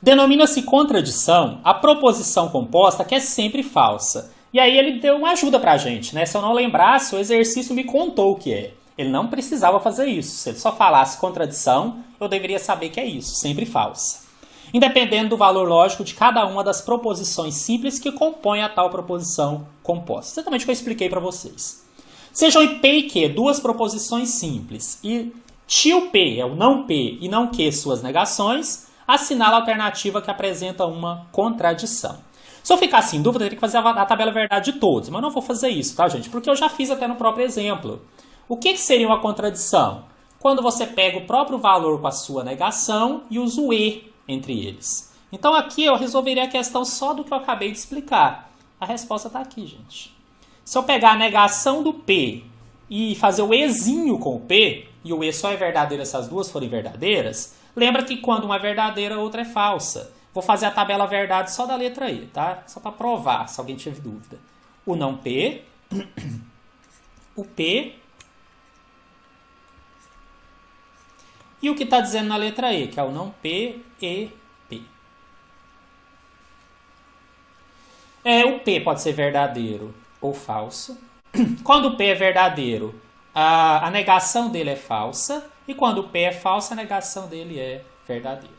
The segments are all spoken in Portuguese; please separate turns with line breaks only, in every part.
Denomina-se contradição a proposição composta que é sempre falsa. E aí ele deu uma ajuda pra gente, né? Se eu não lembrasse, o exercício me contou o que é. Ele não precisava fazer isso. Se ele só falasse contradição, eu deveria saber que é isso, sempre falsa. Independente do valor lógico de cada uma das proposições simples que compõem a tal proposição composta. Exatamente o que eu expliquei para vocês. Sejam em P e Q duas proposições simples e tio P é o não P e não Q suas negações, assinala a alternativa que apresenta uma contradição. Se eu ficar assim em dúvida, eu teria que fazer a tabela verdade de todos, mas eu não vou fazer isso, tá, gente? Porque eu já fiz até no próprio exemplo. O que seria uma contradição? Quando você pega o próprio valor com a sua negação e usa o E entre eles. Então aqui eu resolveria a questão só do que eu acabei de explicar. A resposta está aqui, gente. Se eu pegar a negação do P e fazer o Ezinho com o P, e o E só é verdadeiro se as duas forem verdadeiras, lembra que quando uma é verdadeira, a outra é falsa. Vou fazer a tabela verdade só da letra E, tá? Só para provar, se alguém tiver dúvida. O não P, o P e o que está dizendo na letra E, que é o não P, E, P. O P pode ser verdadeiro ou falso. Quando o P é verdadeiro, a negação dele é falsa. E quando o P é falso, a negação dele é verdadeira.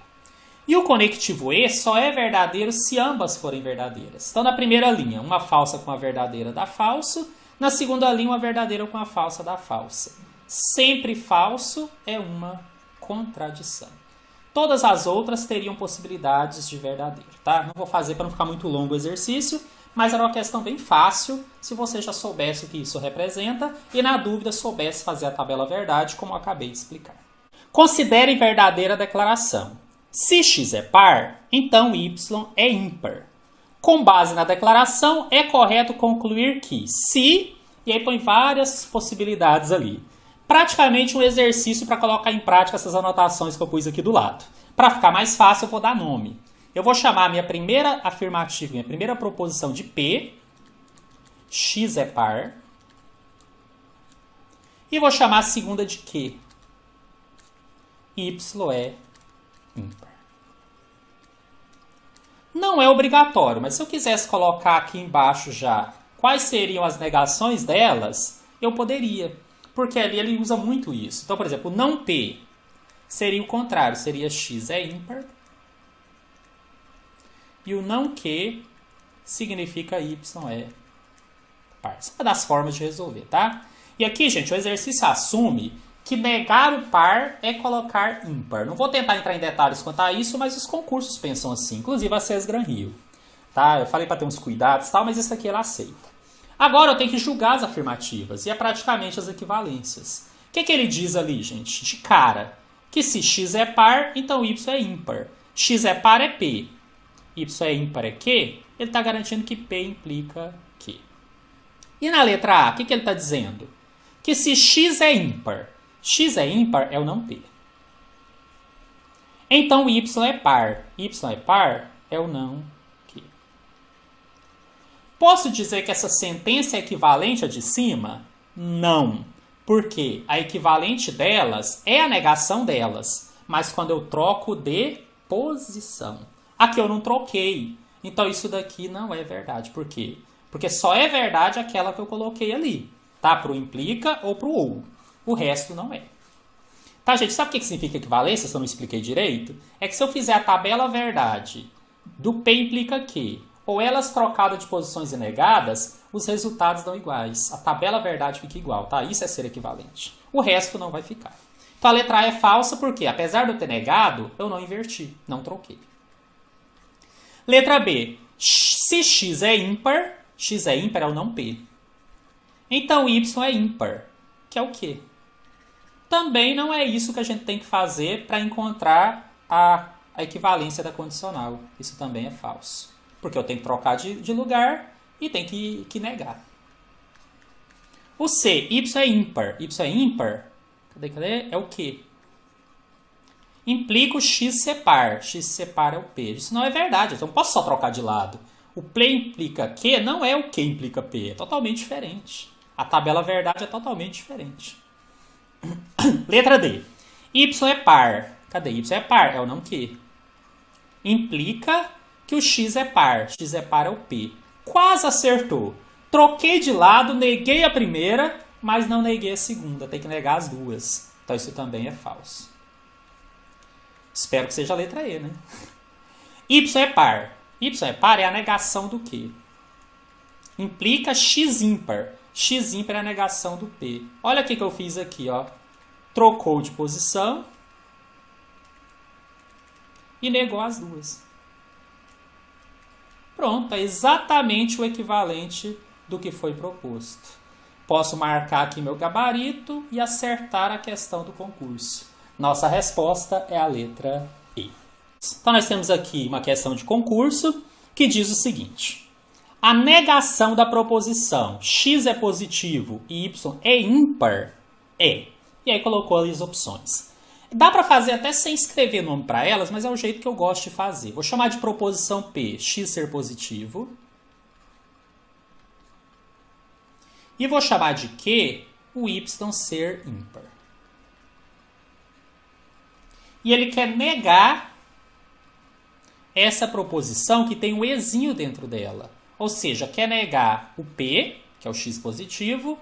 E o conectivo E só é verdadeiro se ambas forem verdadeiras. Então, na primeira linha, uma falsa com a verdadeira dá falso. Na segunda linha, uma verdadeira com a falsa dá falsa. Sempre falso é uma contradição. Todas as outras teriam possibilidades de verdadeiro, tá? Não vou fazer para não ficar muito longo o exercício, mas era uma questão bem fácil se você já soubesse o que isso representa e, na dúvida, soubesse fazer a tabela verdade, como eu acabei de explicar. Considere verdadeira a declaração. Se x é par, então y é ímpar. Com base na declaração, é correto concluir que se... E aí põe várias possibilidades ali. Praticamente um exercício para colocar em prática essas anotações que eu pus aqui do lado. Para ficar mais fácil, eu vou dar nome. Eu vou chamar a minha primeira afirmativa, minha primeira proposição de P, x é par, e vou chamar a segunda de Q, y é ímpar. Não é obrigatório, mas se eu quisesse colocar aqui embaixo já quais seriam as negações delas, eu poderia. Porque ali ele usa muito isso. Então, por exemplo, o não P seria o contrário. Seria x é ímpar. E o não Q significa y é par. Isso é uma das formas de resolver, tá? E aqui, gente, o exercício assume que negar o par é colocar ímpar. Não vou tentar entrar em detalhes quanto a isso, mas os concursos pensam assim. Inclusive a CES Gran Rio. Tá? Eu falei para ter uns cuidados e tal, mas isso aqui ela aceita. Agora eu tenho que julgar as afirmativas, e é praticamente as equivalências. O que ele diz ali, gente? De cara, que se x é par, então y é ímpar. X é par é P, y é ímpar é Q, ele está garantindo que P implica Q. E na letra A, o que ele está dizendo? Que se x é ímpar é o não P. Então y é par é o não Q. Posso dizer que essa sentença é equivalente à de cima? Não, porque a equivalente delas é a negação delas, mas quando eu troco de posição. Aqui eu não troquei, então isso daqui não é verdade. Por quê? Porque só é verdade aquela que eu coloquei ali, tá? Para o implica ou para o ou. O resto não é. Tá, gente? Sabe o que significa equivalência, se eu não expliquei direito? É que se eu fizer a tabela verdade do P implica Q, ou elas trocadas de posições e negadas, os resultados dão iguais. A tabela verdade fica igual, tá? Isso é ser equivalente. O resto não vai ficar. Então a letra A é falsa porque, apesar de eu ter negado, eu não inverti, não troquei. Letra B. Se x é ímpar é o não P. Então y é ímpar, que é o quê? Também não é isso que a gente tem que fazer para encontrar a equivalência da condicional. Isso também é falso. Porque eu tenho que trocar de lugar e tenho que negar. O C, y é ímpar. Y é ímpar, cadê? É o quê? Implica o x separ. X separ é o P. Isso não é verdade, eu não posso só trocar de lado. O P implica Q não é o Q implica P. É totalmente diferente. A tabela verdade é totalmente diferente. Letra D. Y é par. Cadê? Y é par. É o não Q. Implica que o x é par. X é par é o P. Quase acertou. Troquei de lado, neguei a primeira, mas não neguei a segunda. Tem que negar as duas. Então isso também é falso. Espero que seja a letra E, né? Y é par. Y é par é a negação do quê? Implica x ímpar. X ímpar é a negação do P. Olha o que eu fiz aqui, ó. Trocou de posição e negou as duas. Pronto, é exatamente o equivalente do que foi proposto. Posso marcar aqui meu gabarito e acertar a questão do concurso. Nossa resposta é a letra E. Então nós temos aqui uma questão de concurso que diz o seguinte. A negação da proposição x é positivo e y é ímpar é. E aí colocou ali as opções. Dá para fazer até sem escrever nome para elas, mas é o jeito que eu gosto de fazer. Vou chamar de proposição P, x ser positivo. E vou chamar de Q, o y ser ímpar. E ele quer negar essa proposição que tem um ezinho dentro dela. Ou seja, quer negar o P, que é o x positivo,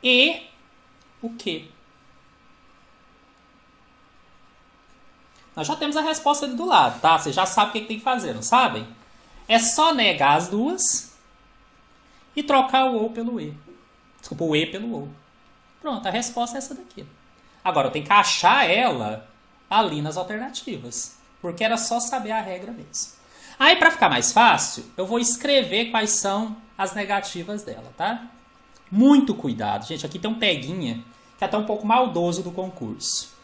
e o Q. Nós já temos a resposta ali do lado, tá? Você já sabe o que tem que fazer, não sabem? É só negar as duas e trocar o ou pelo E. Desculpa, o E pelo ou. Pronto, a resposta é essa daqui. Agora, eu tenho que achar ela ali nas alternativas, porque era só saber a regra mesmo. Aí, para ficar mais fácil, eu vou escrever quais são as negativas dela, tá? Muito cuidado. Gente, aqui tem um peguinha que é até um pouco maldoso do concurso.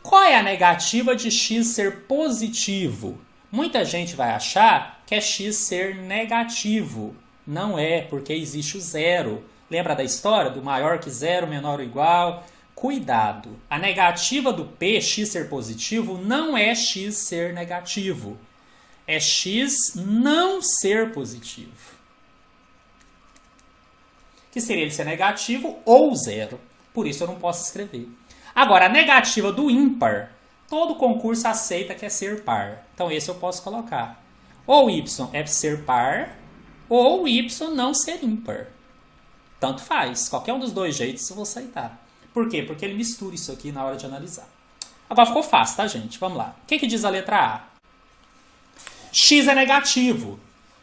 Qual é a negativa de x ser positivo? Muita gente vai achar que é x ser negativo. Não é, porque existe o zero. Lembra da história do maior que zero, menor ou igual? Cuidado. A negativa do P, x ser positivo, não é x ser negativo. É x não ser positivo. Que seria ele ser negativo ou zero. Por isso eu não posso escrever. Agora, a negativa do ímpar, todo concurso aceita que é ser par. Então, esse eu posso colocar. Ou y é ser par, ou y não ser ímpar. Tanto faz. Qualquer um dos dois jeitos eu vou aceitar. Por quê? Porque ele mistura isso aqui na hora de analisar. Agora ficou fácil, tá, gente? Vamos lá. O que diz a letra A? X é negativo.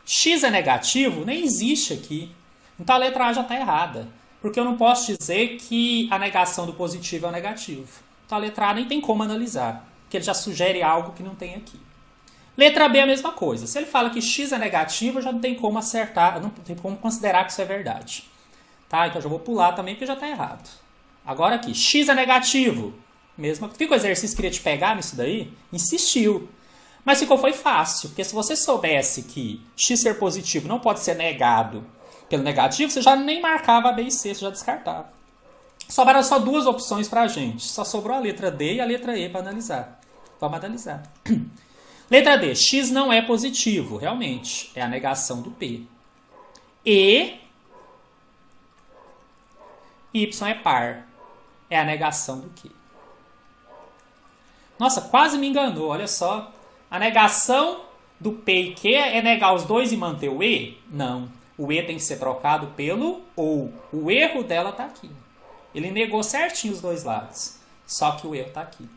X é negativo? Nem existe aqui. Então, a letra A já está errada. Porque eu não posso dizer que a negação do positivo é o negativo. Então a letra A nem tem como analisar, porque ele já sugere algo que não tem aqui. Letra B é a mesma coisa. Se ele fala que x é negativo, já não tem como acertar, não tem como considerar que isso é verdade. Tá? Então eu já vou pular também, porque já está errado. Agora aqui, x é negativo. Mesmo, fica o exercício que queria te pegar nisso daí? Insistiu. Mas foi fácil, porque se você soubesse que x ser positivo não pode ser negado pelo negativo, você já nem marcava a B e C, você já descartava. Sobraram só duas opções para a gente. Só sobrou a letra D e a letra E para analisar. Vamos analisar. Letra D. X não é positivo. Realmente. É a negação do P. E Y é par. É a negação do Q. Nossa, quase me enganou. Olha só. A negação do P e Q é negar os dois e manter o E? Não. O E tem que ser trocado pelo OU. O erro dela está aqui. Ele negou certinho os dois lados. Só que o erro está aqui.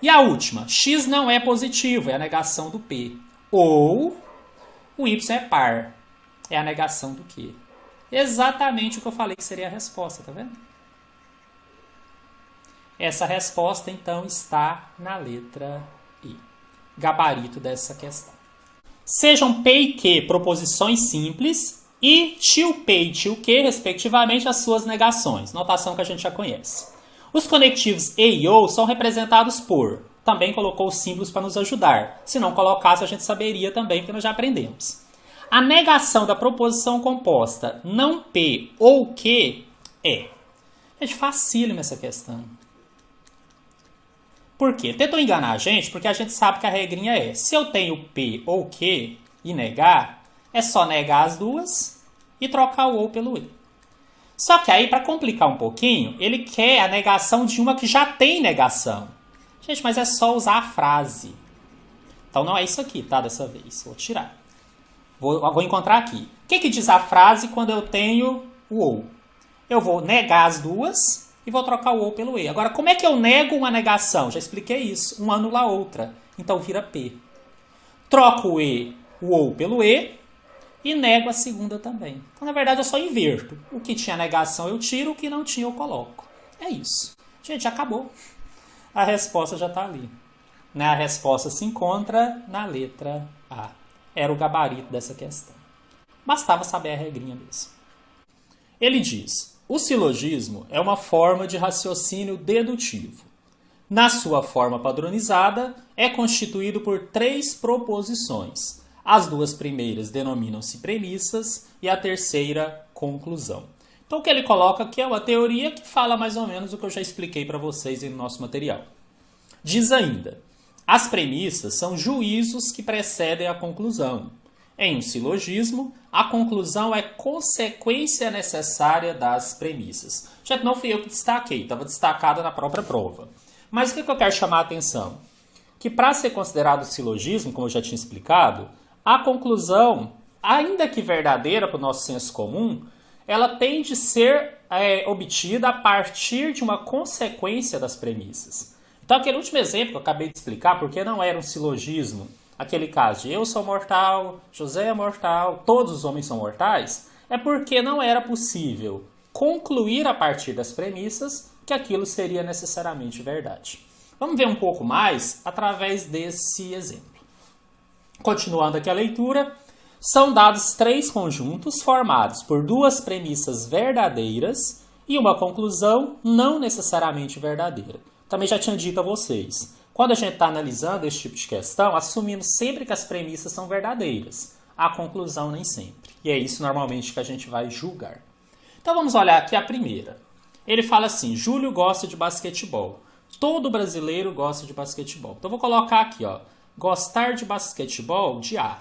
E a última. X não é positivo. É a negação do P. Ou o Y é par. É a negação do Q. Exatamente o que eu falei que seria a resposta. Tá vendo? Essa resposta, então, está na letra I. Gabarito dessa questão. Sejam P e Q proposições simples e tio P e tio Q, respectivamente, as suas negações. Notação que a gente já conhece. Os conectivos E e OU são representados por... Também colocou os símbolos para nos ajudar. Se não colocasse, a gente saberia também, porque nós já aprendemos. A negação da proposição composta não P ou Q é... Gente, facílima essa questão. Por quê? Tentou enganar a gente, porque a gente sabe que a regrinha é... Se eu tenho P ou Q e negar... É só negar as duas e trocar o OU pelo E. Só que aí, para complicar um pouquinho, ele quer a negação de uma que já tem negação. Gente, mas é só usar a frase. Então não é isso aqui, tá? Dessa vez. Vou tirar. Vou encontrar aqui. O que diz a frase quando eu tenho o ou? Eu vou negar as duas e vou trocar o ou pelo e. Agora, como é que eu nego uma negação? Já expliquei isso. Uma anula a outra. Então vira p. Troco o ou pelo e e nego a segunda também. Então, na verdade, eu só inverto. O que tinha negação eu tiro, o que não tinha eu coloco. É isso. Gente, acabou. A resposta já está ali. A resposta se encontra na letra A. Era o gabarito dessa questão. Bastava saber a regrinha mesmo. Ele diz: o silogismo é uma forma de raciocínio dedutivo. Na sua forma padronizada, é constituído por 3 proposições. As 2 primeiras denominam-se premissas e a terceira, conclusão. Então, o que ele coloca aqui é uma teoria que fala mais ou menos o que eu já expliquei para vocês no nosso material. Diz ainda: as premissas são juízos que precedem a conclusão. Em um silogismo, a conclusão é consequência necessária das premissas. Já não fui eu que destaquei, estava destacada na própria prova. Mas o que eu quero chamar a atenção? Que para ser considerado silogismo, como eu já tinha explicado, a conclusão, ainda que verdadeira para o nosso senso comum, ela tem de ser obtida a partir de uma consequência das premissas. Então, aquele último exemplo que eu acabei de explicar, porque não era um silogismo, aquele caso de eu sou mortal, José é mortal, todos os homens são mortais, é porque não era possível concluir a partir das premissas que aquilo seria necessariamente verdade. Vamos ver um pouco mais através desse exemplo. Continuando aqui a leitura, são dados 3 conjuntos formados por 2 premissas verdadeiras e uma conclusão não necessariamente verdadeira. Também já tinha dito a vocês, quando a gente está analisando esse tipo de questão, assumimos sempre que as premissas são verdadeiras, a conclusão nem sempre. E é isso normalmente que a gente vai julgar. Então vamos olhar aqui a primeira. Ele fala assim: Júlio gosta de basquetebol. Todo brasileiro gosta de basquetebol. Então vou colocar aqui, ó, gostar de basquetebol de A.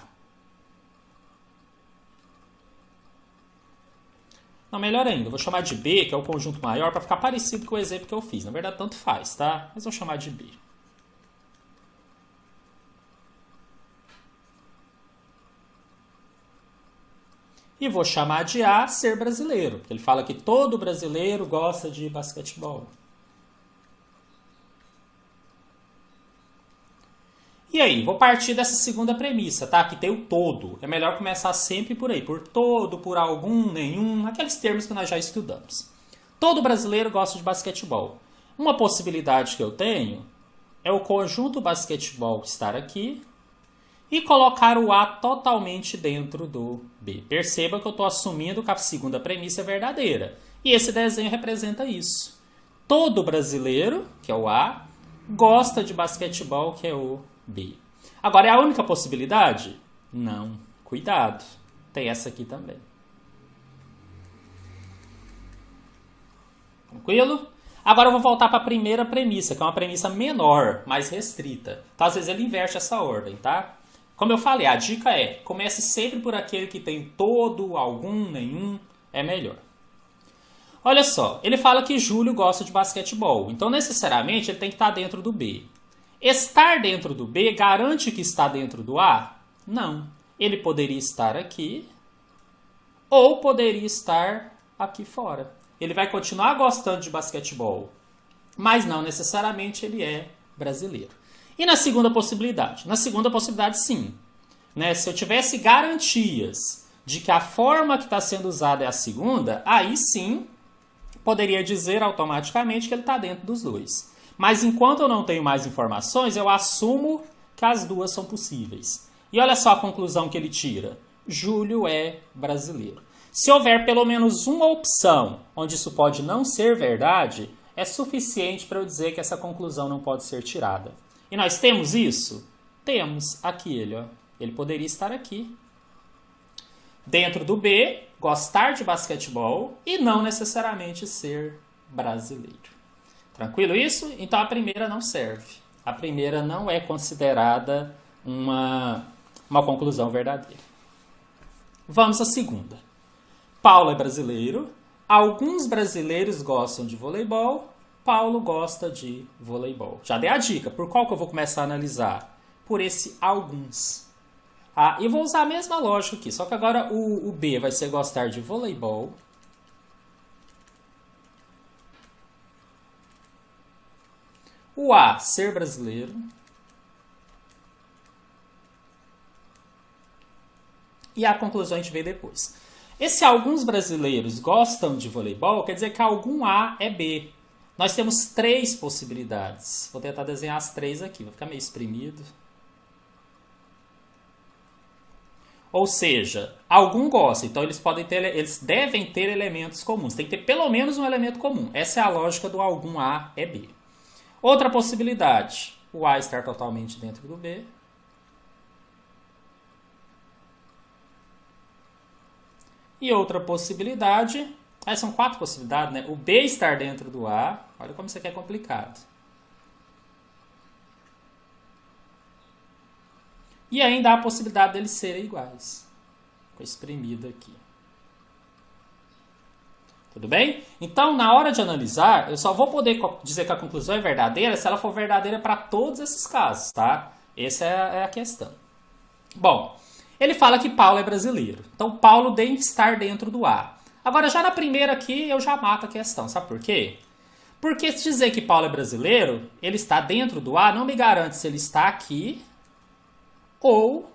Não, melhor ainda, vou chamar de B, que é o conjunto maior, para ficar parecido com o exemplo que eu fiz. Na verdade, tanto faz, tá? Mas vou chamar de B. E vou chamar de A ser brasileiro, porque ele fala que todo brasileiro gosta de basquetebol. E aí, vou partir dessa segunda premissa, tá? Que tem o todo. É melhor começar sempre por aí. Por todo, por algum, nenhum. Aqueles termos que nós já estudamos. Todo brasileiro gosta de basquetebol. Uma possibilidade que eu tenho é o conjunto basquetebol estar aqui e colocar o A totalmente dentro do B. Perceba que eu estou assumindo que a segunda premissa é verdadeira. E esse desenho representa isso. Todo brasileiro, que é o A, gosta de basquetebol, que é o B. Agora, é a única possibilidade? Não. Cuidado. Tem essa aqui também. Tranquilo? Agora eu vou voltar para a primeira premissa, que é uma premissa menor, mais restrita. Então, às vezes ele inverte essa ordem, tá? Como eu falei, a dica é, comece sempre por aquele que tem todo, algum, nenhum, é melhor. Olha só, ele fala que Júlio gosta de basquetebol, então necessariamente ele tem que estar dentro do B. Estar dentro do B garante que está dentro do A? Não. Ele poderia estar aqui ou poderia estar aqui fora. Ele vai continuar gostando de basquetebol, mas não necessariamente ele é brasileiro. E na segunda possibilidade? Na segunda possibilidade, sim. Se eu tivesse garantias de que a forma que está sendo usada é a segunda, aí sim poderia dizer automaticamente que ele está dentro dos dois. Mas enquanto eu não tenho mais informações, eu assumo que as duas são possíveis. E olha só a conclusão que ele tira. Júlio é brasileiro. Se houver pelo menos uma opção onde isso pode não ser verdade, é suficiente para eu dizer que essa conclusão não pode ser tirada. E nós temos isso? Temos aqui ele, ó. Ele poderia estar aqui. Dentro do B, gostar de basquetebol e não necessariamente ser brasileiro. Tranquilo isso? Então a primeira não serve. A primeira não é considerada uma conclusão verdadeira. Vamos à segunda. Paulo é brasileiro. Alguns brasileiros gostam de voleibol. Paulo gosta de voleibol. Já dei a dica. Por qual que eu vou começar a analisar? por esse alguns. E vou usar a mesma lógica aqui, só que agora o B vai ser gostar de voleibol. O A, ser brasileiro. E a conclusão a gente vê depois. Esse alguns brasileiros gostam de voleibol, quer dizer que algum A é B. Nós temos 3 possibilidades. Vou tentar desenhar as 3 aqui, vai ficar meio espremido. Ou seja, algum gosta, então eles devem ter elementos comuns. Tem que ter pelo menos um elemento comum. Essa é a lógica do algum A é B. Outra possibilidade, o A estar totalmente dentro do B. E outra possibilidade, são 4 possibilidades, né? O B estar dentro do A, olha como isso aqui é complicado. E ainda há a possibilidade deles serem iguais. Ficou espremido aqui. Tudo bem? Então, na hora de analisar, eu só vou poder dizer que a conclusão é verdadeira se ela for verdadeira para todos esses casos, tá? Essa é a questão. Bom, ele fala que Paulo é brasileiro. Então, Paulo deve estar dentro do A. Agora, já na primeira aqui, eu já mato a questão. Sabe por quê? Porque se dizer que Paulo é brasileiro, ele está dentro do A, não me garante se ele está aqui ou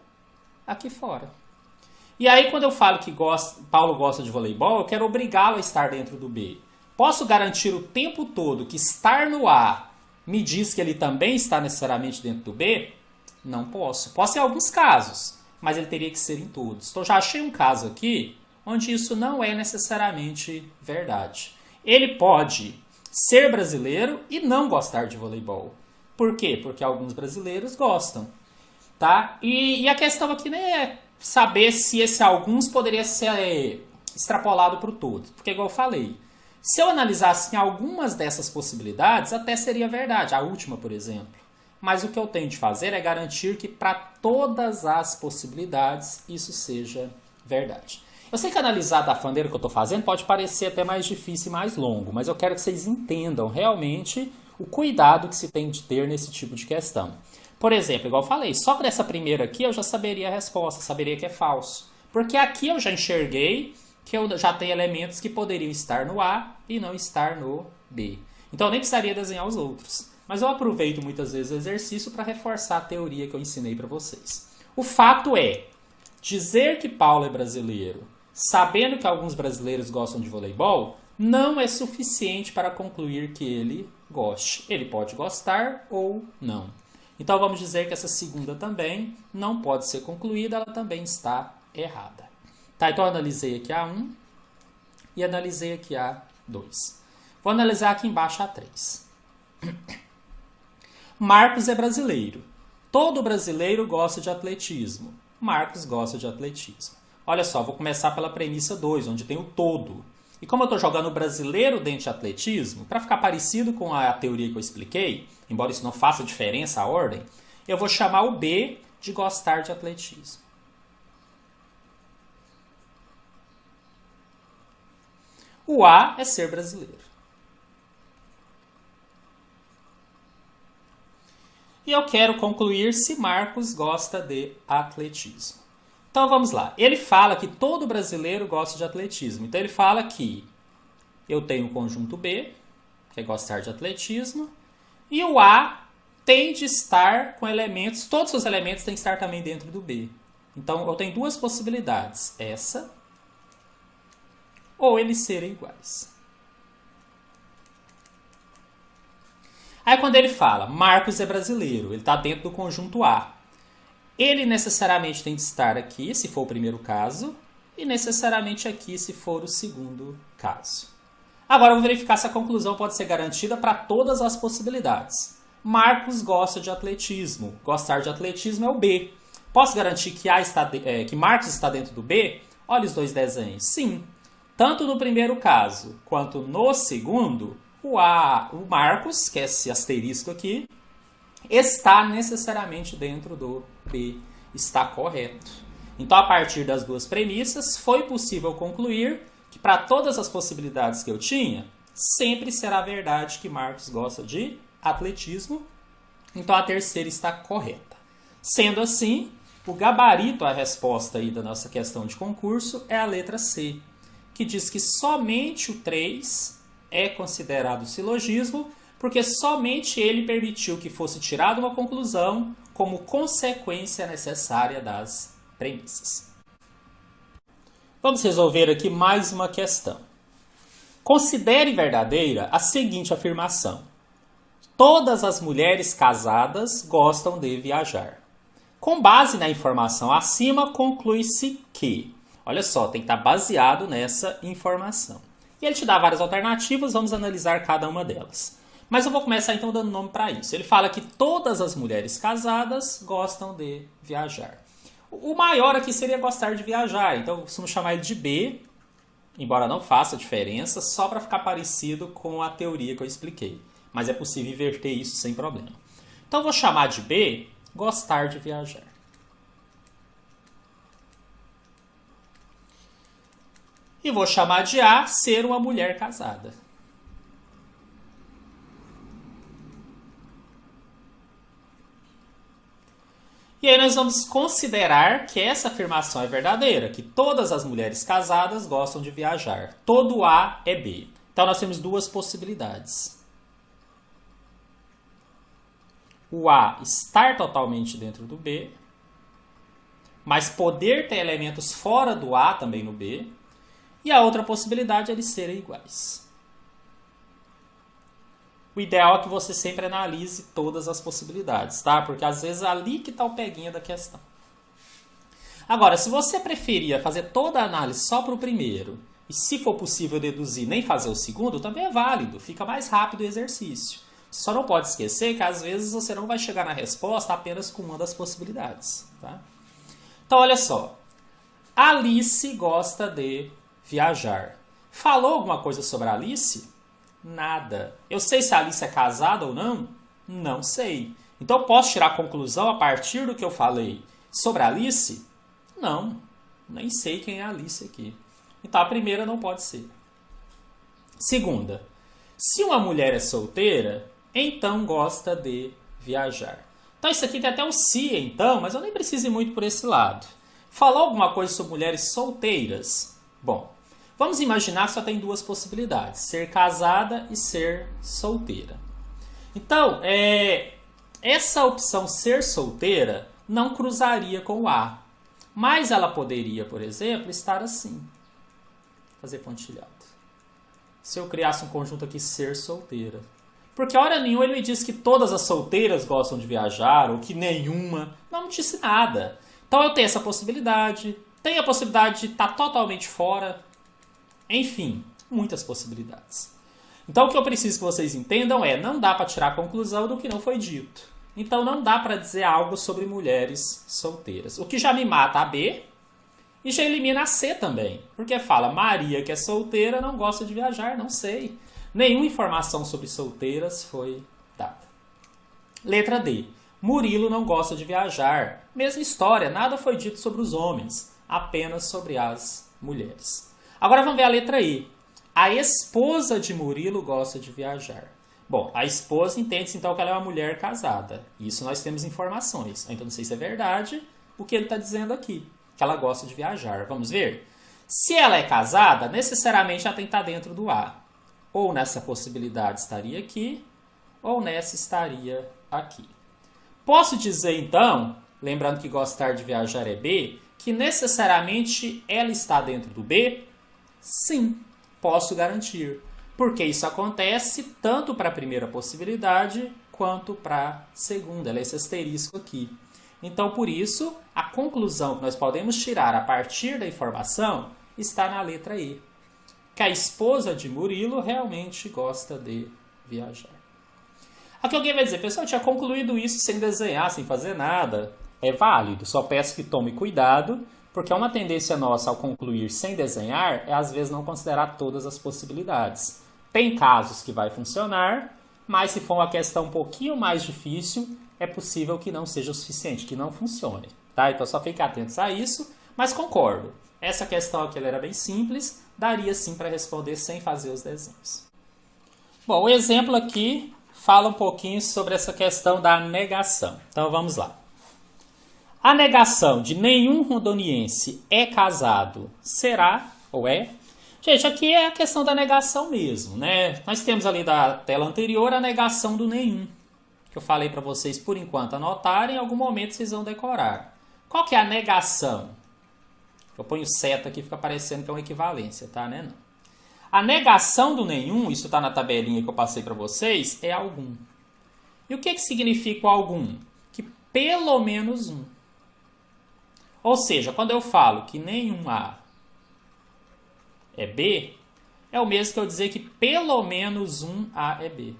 aqui fora. E aí, quando eu falo que Paulo gosta de voleibol, eu quero obrigá-lo a estar dentro do B. Posso garantir o tempo todo que estar no A me diz que ele também está necessariamente dentro do B? Não posso. Posso em alguns casos, mas ele teria que ser em todos. Então, já achei um caso aqui onde isso não é necessariamente verdade. Ele pode ser brasileiro e não gostar de voleibol. Por quê? Porque alguns brasileiros gostam. Tá? E a questão aqui é saber se esse alguns poderia ser extrapolado para o todo. Porque, igual eu falei, se eu analisasse algumas dessas possibilidades, até seria verdade. A última, por exemplo. Mas o que eu tenho de fazer é garantir que para todas as possibilidades isso seja verdade. Eu sei que analisar da maneira que eu estou fazendo pode parecer até mais difícil e mais longo, mas eu quero que vocês entendam realmente o cuidado que se tem de ter nesse tipo de questão. Por exemplo, igual eu falei, só que dessa primeira aqui eu já saberia a resposta, saberia que é falso. Porque aqui eu já enxerguei que eu já tenho elementos que poderiam estar no A e não estar no B. Então eu nem precisaria desenhar os outros. Mas eu aproveito muitas vezes o exercício para reforçar a teoria que eu ensinei para vocês. O fato é, dizer que Paulo é brasileiro, sabendo que alguns brasileiros gostam de voleibol, não é suficiente para concluir que ele goste. Ele pode gostar ou não. Então vamos dizer que essa segunda também não pode ser concluída, ela também está errada. Tá, então eu analisei aqui a 1 e analisei aqui a 2. Vou analisar aqui embaixo a 3. Marcos é brasileiro. Todo brasileiro gosta de atletismo. Marcos gosta de atletismo. Olha só, vou começar pela premissa 2, onde tem o todo. E como eu estou jogando brasileiro dentro de atletismo, para ficar parecido com a teoria que eu expliquei, embora isso não faça diferença a ordem, eu vou chamar o B de gostar de atletismo. O A é ser brasileiro. E eu quero concluir se Marcos gosta de atletismo. Então vamos lá. Ele fala que todo brasileiro gosta de atletismo. Então ele fala que eu tenho o conjunto B, que é gostar de atletismo, e o A tem de estar com elementos, todos os elementos têm que estar também dentro do B. Então eu tenho duas possibilidades, essa ou eles serem iguais. Aí quando ele fala, Marcos é brasileiro, ele está dentro do conjunto A. Ele necessariamente tem de estar aqui, se for o primeiro caso, e necessariamente aqui, se for o segundo caso. Agora, eu vou verificar se a conclusão pode ser garantida para todas as possibilidades. Marcos gosta de atletismo. Gostar de atletismo é o B. Posso garantir que, que Marcos está dentro do B? Olha os dois desenhos. Sim. Tanto no primeiro caso, quanto no segundo, o Marcos, que é esse asterisco aqui, está necessariamente dentro do B, está correto. Então, a partir das duas premissas, foi possível concluir que para todas as possibilidades que eu tinha, sempre será verdade que Marcos gosta de atletismo. Então, a terceira está correta. Sendo assim, o gabarito, a resposta aí da nossa questão de concurso é a letra C, que diz que somente o 3 é considerado silogismo, porque somente ele permitiu que fosse tirada uma conclusão como consequência necessária das premissas. Vamos resolver aqui mais uma questão. Considere verdadeira a seguinte afirmação: todas as mulheres casadas gostam de viajar. Com base na informação acima, conclui-se que... Olha só, tem que estar baseado nessa informação. E ele te dá várias alternativas, vamos analisar cada uma delas. Mas eu vou começar então dando nome para isso. Ele fala que todas as mulheres casadas gostam de viajar. O maior aqui seria gostar de viajar, então eu costumo chamar ele de B, embora não faça diferença, só para ficar parecido com a teoria que eu expliquei. Mas é possível inverter isso sem problema. Então eu vou chamar de B, gostar de viajar. E vou chamar de A, ser uma mulher casada. E aí nós vamos considerar que essa afirmação é verdadeira, que todas as mulheres casadas gostam de viajar. Todo A é B. Então nós temos duas possibilidades. O A estar totalmente dentro do B, mas poder ter elementos fora do A também no B. E a outra possibilidade é eles serem iguais. O ideal é que você sempre analise todas as possibilidades, tá? Porque às vezes é ali que está o peguinha da questão. Agora, se você preferia fazer toda a análise só para o primeiro, e se for possível deduzir nem fazer o segundo, também é válido, fica mais rápido o exercício. Só não pode esquecer que às vezes você não vai chegar na resposta apenas com uma das possibilidades, tá? Então, olha só. Alice gosta de viajar. Falou alguma coisa sobre a Alice? Nada. Eu sei se a Alice é casada ou não? Não sei. Então eu posso tirar a conclusão a partir do que eu falei sobre a Alice? Não. Nem sei quem é a Alice aqui. Então a primeira não pode ser. Segunda. Se uma mulher é solteira, então gosta de viajar. Então isso aqui tem até um se, então, mas eu nem preciso ir muito por esse lado. Falou alguma coisa sobre mulheres solteiras? Bom, vamos imaginar que só tem duas possibilidades, ser casada e ser solteira. Então, essa opção ser solteira não cruzaria com o A. Mas ela poderia, por exemplo, estar assim. Fazer pontilhado. Se eu criasse um conjunto aqui, ser solteira. Porque a hora nenhuma ele me disse que todas as solteiras gostam de viajar, ou que nenhuma. Não disse nada. Então eu tenho essa possibilidade. Tenho a possibilidade de estar totalmente fora. Enfim, muitas possibilidades. Então o que eu preciso que vocês entendam é, não dá para tirar a conclusão do que não foi dito. Então não dá para dizer algo sobre mulheres solteiras. O que já me mata a B e já elimina a C também. Porque fala, Maria que é solteira não gosta de viajar, não sei. Nenhuma informação sobre solteiras foi dada. Letra D. Murilo não gosta de viajar. Mesma história, nada foi dito sobre os homens, apenas sobre as mulheres. Agora vamos ver a letra E. A esposa de Murilo gosta de viajar. Bom, a esposa entende-se então que ela é uma mulher casada. Isso nós temos informações. Então não sei se é verdade o que ele está dizendo aqui, que ela gosta de viajar. Vamos ver? Se ela é casada, necessariamente ela tem que estar dentro do A. Ou nessa possibilidade estaria aqui, ou nessa estaria aqui. Posso dizer então, lembrando que gostar de viajar é B, que necessariamente ela está dentro do B? Sim, posso garantir. Porque isso acontece tanto para a primeira possibilidade quanto para a segunda. Ela é esse asterisco aqui. Então, por isso, a conclusão que nós podemos tirar a partir da informação está na letra E. Que a esposa de Murilo realmente gosta de viajar. Aqui alguém vai dizer, pessoal, eu tinha concluído isso sem desenhar, sem fazer nada. É válido, só peço que tome cuidado, porque uma tendência nossa ao concluir sem desenhar é às vezes não considerar todas as possibilidades. Tem casos que vai funcionar, mas se for uma questão um pouquinho mais difícil, é possível que não seja o suficiente, que não funcione. Tá? Então só fique atentos a isso, mas concordo. Essa questão aqui ela era bem simples, daria sim para responder sem fazer os desenhos. Bom, o exemplo aqui fala um pouquinho sobre essa questão da negação. Então vamos lá. A negação de nenhum rondoniense é casado será ou é? Gente, aqui é a questão da negação mesmo, né? Nós temos ali da tela anterior a negação do nenhum, que eu falei para vocês por enquanto anotarem, em algum momento vocês vão decorar. Qual que é a negação? Eu ponho seta aqui, fica parecendo que é uma equivalência, tá? Né? Não. A negação do nenhum, isso está na tabelinha que eu passei para vocês, é algum. E o que significa o algum? Que pelo menos um. Ou seja, quando eu falo que nenhum A é B, é o mesmo que eu dizer que pelo menos um A é B.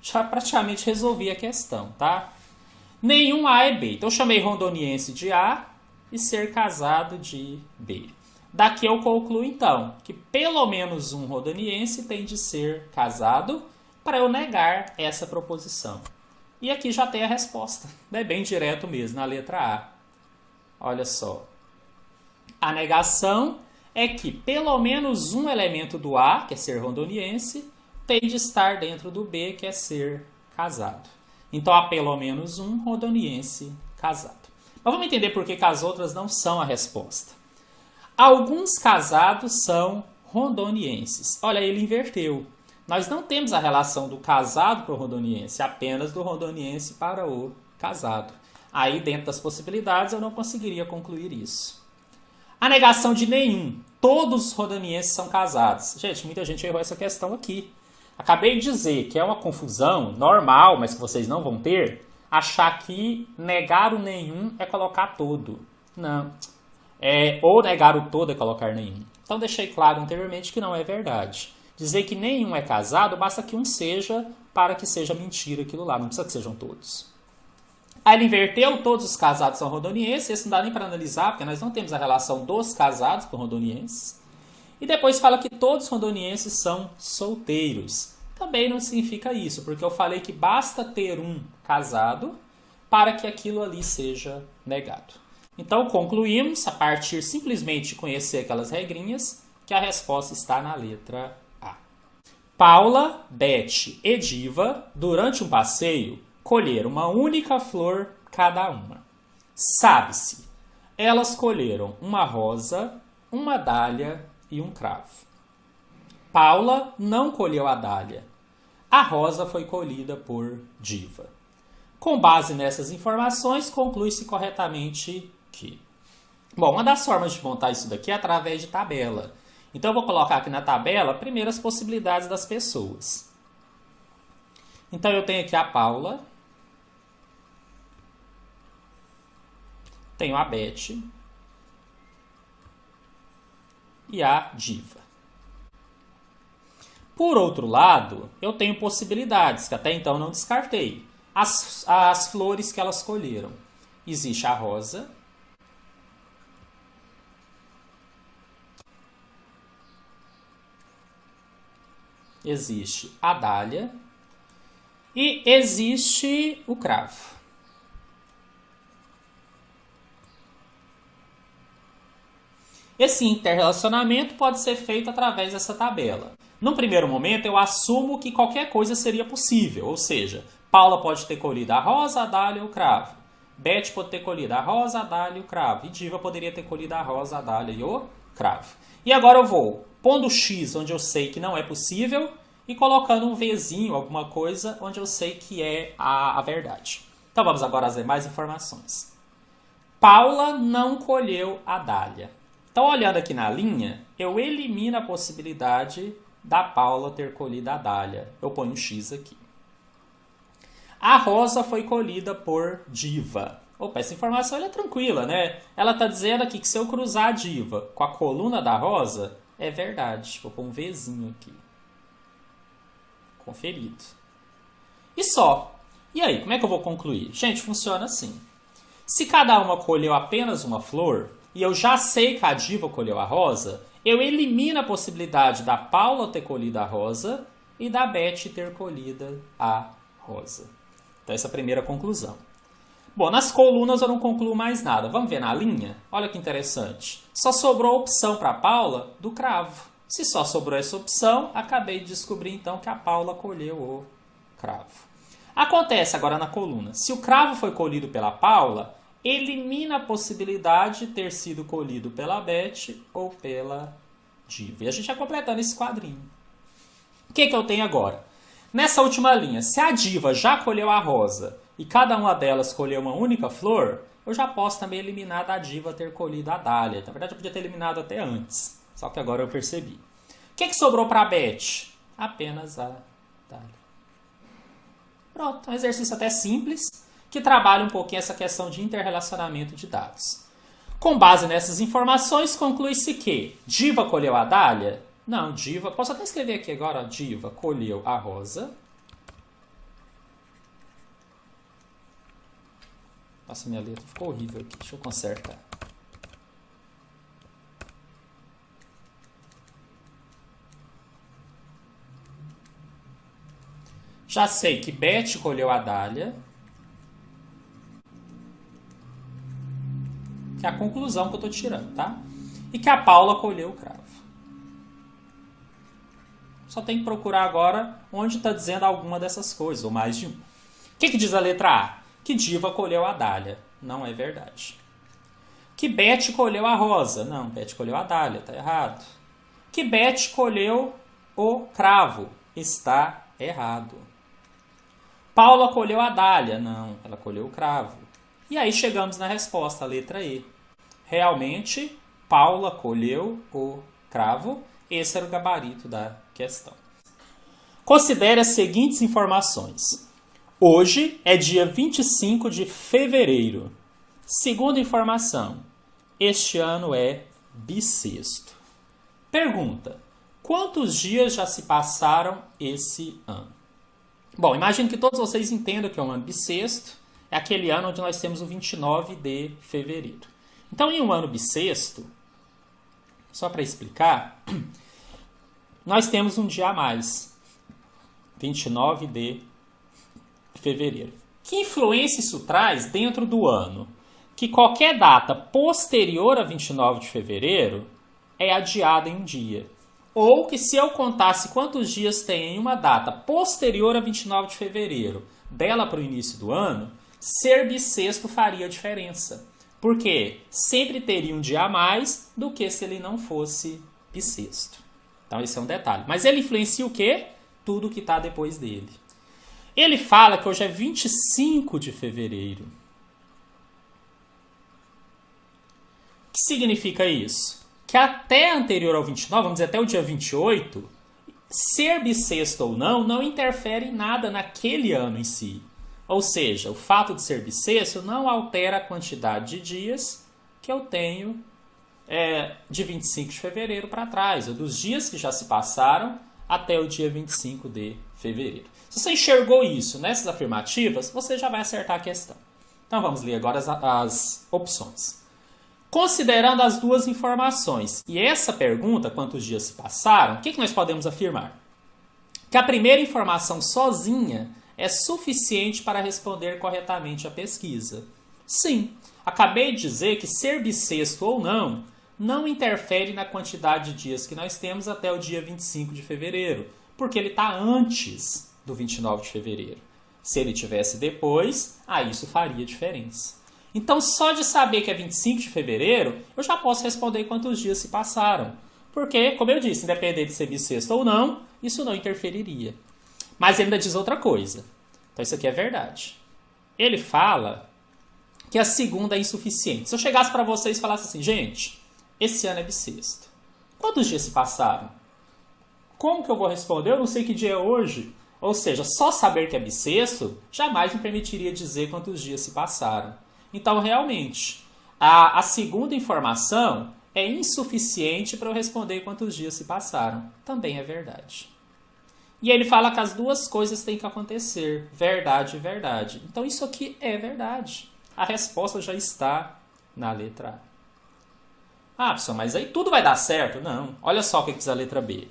Já praticamente resolvi a questão, tá? Nenhum A é B. Então eu chamei rondoniense de A e ser casado de B. Daqui eu concluo então que pelo menos um rondoniense tem de ser casado para eu negar essa proposição. E aqui já tem a resposta. É bem direto mesmo, na letra A. Olha só. A negação é que pelo menos um elemento do A, que é ser rondoniense, tem de estar dentro do B, que é ser casado. Então há pelo menos um rondoniense casado. Mas vamos entender por que as outras não são a resposta. Alguns casados são rondonienses. Olha, ele inverteu. Nós não temos a relação do casado para o rondoniense, apenas do rondoniense para o casado. Aí, dentro das possibilidades, eu não conseguiria concluir isso. A negação de nenhum. Todos os rondonienses são casados. Gente, muita gente errou essa questão aqui. Acabei de dizer que é uma confusão normal, mas que vocês não vão ter, achar que negar o nenhum é colocar todo. Não. Ou negar o todo é colocar nenhum. Então deixei claro anteriormente que não é verdade. Dizer que nenhum é casado, basta que um seja para que seja mentira aquilo lá. Não precisa que sejam todos. Aí ele inverteu, todos os casados são rondonienses. Esse não dá nem para analisar, porque nós não temos a relação dos casados com rondonienses. E depois fala que todos os rondonienses são solteiros. Também não significa isso, porque eu falei que basta ter um casado para que aquilo ali seja negado. Então concluímos, a partir simplesmente de conhecer aquelas regrinhas, que a resposta está na letra A. Paula, Beth e Diva, durante um passeio, colheram uma única flor cada uma. Sabe-se, elas colheram uma rosa, uma dália e um cravo. Paula não colheu a dália. A rosa foi colhida por Diva. Com base nessas informações, conclui-se corretamente que... Bom, uma das formas de montar isso daqui é através de tabela. Então eu vou colocar aqui na tabela primeiro as possibilidades das pessoas. Então eu tenho aqui a Paula, tenho a Beth e a Diva. Por outro lado, eu tenho possibilidades que até então não descartei. As flores que elas colheram. Existe a rosa, existe a dália e existe o cravo. Esse interrelacionamento pode ser feito através dessa tabela. No primeiro momento, eu assumo que qualquer coisa seria possível, ou seja, Paula pode ter colhido a rosa, a dália e o cravo. Beth pode ter colhido a rosa, a dália e o cravo. E Diva poderia ter colhido a rosa, a dália e o cravo. E agora eu vou pondo o X onde eu sei que não é possível e colocando um Vzinho, alguma coisa, onde eu sei que é a verdade. Então vamos agora às demais informações. Paula não colheu a dália. Então, olhando aqui na linha, eu elimino a possibilidade da Paula ter colhido a dália. Eu ponho um X aqui. A rosa foi colhida por Diva. Opa, essa informação é tranquila, né? Ela está dizendo aqui que se eu cruzar a Diva com a coluna da rosa, é verdade. Vou pôr um Vzinho aqui. Conferido. E só. E aí, como é que eu vou concluir? Gente, funciona assim. Se cada uma colheu apenas uma flor, e eu já sei que a Diva colheu a rosa, eu elimino a possibilidade da Paula ter colhido a rosa e da Beth ter colhido a rosa. Então, essa é a primeira conclusão. Bom, nas colunas eu não concluo mais nada. Vamos ver na linha? Olha que interessante. Só sobrou a opção para a Paula do cravo. Se só sobrou essa opção, acabei de descobrir então que a Paula colheu o cravo. Acontece agora na coluna. Se o cravo foi colhido pela Paula, elimina a possibilidade de ter sido colhido pela Beth ou pela Diva. E a gente vai completando esse quadrinho. O que eu tenho agora? Nessa última linha, se a Diva já colheu a rosa e cada uma delas colheu uma única flor, eu já posso também eliminar da Diva ter colhido a dália. Na verdade, eu podia ter eliminado até antes. Só que agora eu percebi. O que sobrou para a Beth? Apenas a dália. Pronto, um exercício até simples, que trabalha um pouquinho essa questão de interrelacionamento de dados. Com base nessas informações, conclui-se que Diva colheu a dália? Não, Diva... Posso até escrever aqui agora, ó, Diva colheu a rosa. Nossa, minha letra ficou horrível aqui, deixa eu consertar. Já sei que Beth colheu a dália. Que é a conclusão que eu estou tirando, tá? E que a Paula colheu o cravo. Só tem que procurar agora onde está dizendo alguma dessas coisas, ou mais de uma. O que diz a letra A? Que Diva colheu a dália. Não é verdade. Que Beth colheu a rosa. Não, Beth colheu a dália, está errado. Que Beth colheu o cravo. Está errado. Paula colheu a dália. Não, ela colheu o cravo. E aí chegamos na resposta, a letra E. Realmente, Paula colheu o cravo. Esse era o gabarito da questão. Considere as seguintes informações. Hoje é dia 25 de fevereiro. Segunda informação. Este ano é bissexto. Pergunta. Quantos dias já se passaram esse ano? Bom, imagino que todos vocês entendam que é um ano bissexto. É aquele ano onde nós temos o 29 de fevereiro. Então, em um ano bissexto, só para explicar, nós temos um dia a mais. 29 de fevereiro. Que influência isso traz dentro do ano? Que qualquer data posterior a 29 de fevereiro é adiada em um dia. Ou que se eu contasse quantos dias tem em uma data posterior a 29 de fevereiro, dela para o início do ano, ser bissexto faria diferença. Porque sempre teria um dia a mais do que se ele não fosse bissexto. Então esse é um detalhe. Mas ele influencia o quê? Tudo que está depois dele. Ele fala que hoje é 25 de fevereiro. O que significa isso? Que até anterior ao 29, vamos dizer até o dia 28, ser bissexto ou não interfere em nada naquele ano em si. Ou seja, o fato de ser bissexto não altera a quantidade de dias que eu tenho de 25 de fevereiro para trás, ou dos dias que já se passaram até o dia 25 de fevereiro. Se você enxergou isso nessas afirmativas, você já vai acertar a questão. Então vamos ler agora as opções. Considerando as duas informações e essa pergunta, quantos dias se passaram, o que nós podemos afirmar? Que a primeira informação sozinha é suficiente para responder corretamente à pesquisa. Sim, acabei de dizer que ser bissexto ou não interfere na quantidade de dias que nós temos até o dia 25 de fevereiro, porque ele está antes do 29 de fevereiro. Se ele tivesse depois, isso faria diferença. Então, só de saber que é 25 de fevereiro, eu já posso responder quantos dias se passaram. Porque, como eu disse, independente de ser bissexto ou não, isso não interferiria. Mas ele ainda diz outra coisa. Então, isso aqui é verdade. Ele fala que a segunda é insuficiente. Se eu chegasse para vocês e falasse assim, gente, esse ano é bissexto. Quantos dias se passaram? Como que eu vou responder? Eu não sei que dia é hoje. Ou seja, só saber que é bissexto jamais me permitiria dizer quantos dias se passaram. Então, realmente, a segunda informação é insuficiente para eu responder quantos dias se passaram. Também é verdade. E ele fala que as duas coisas têm que acontecer. Verdade e verdade. Então, isso aqui é verdade. A resposta já está na letra A. Pessoal, mas aí tudo vai dar certo? Não. Olha só o que diz a letra B.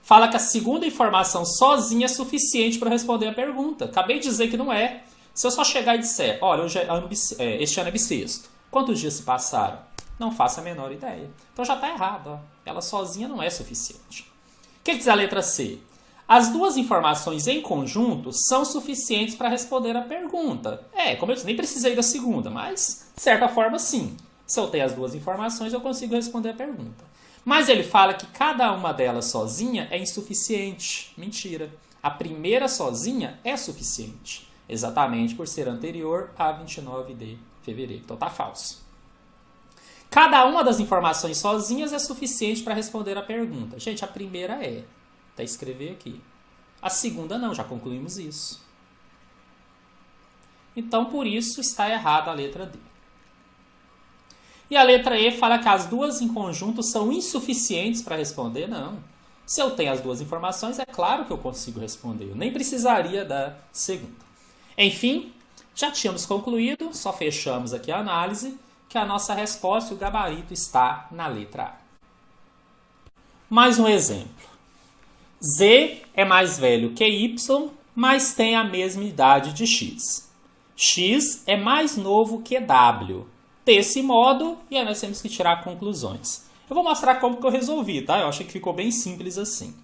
Fala que a segunda informação sozinha é suficiente para responder a pergunta. Acabei de dizer que não é. Se eu só chegar e disser, olha, hoje este ano é bissexto, quantos dias se passaram? Não faço a menor ideia. Então já está errado. Ó. Ela sozinha não é suficiente. O que diz a letra C? As duas informações em conjunto são suficientes para responder a pergunta. Como eu disse, nem precisei da segunda, mas de certa forma sim. Se eu tenho as duas informações, eu consigo responder a pergunta. Mas ele fala que cada uma delas sozinha é insuficiente. Mentira. A primeira sozinha é suficiente. Exatamente por ser anterior a 29 de fevereiro. Então tá falso. Cada uma das informações sozinhas é suficiente para responder a pergunta. Gente, a primeira é. Até escrever aqui. A segunda não, já concluímos isso. Então, por isso, está errada a letra D. E a letra E fala que as duas em conjunto são insuficientes para responder? Não. Se eu tenho as duas informações, é claro que eu consigo responder. Eu nem precisaria da segunda. Enfim, já tínhamos concluído, só fechamos aqui a análise, que a nossa resposta, o gabarito, está na letra A. Mais um exemplo. Z é mais velho que Y, mas tem a mesma idade de X. X é mais novo que W. Desse modo, e aí nós temos que tirar conclusões. Eu vou mostrar como que eu resolvi, tá? Eu achei que ficou bem simples assim.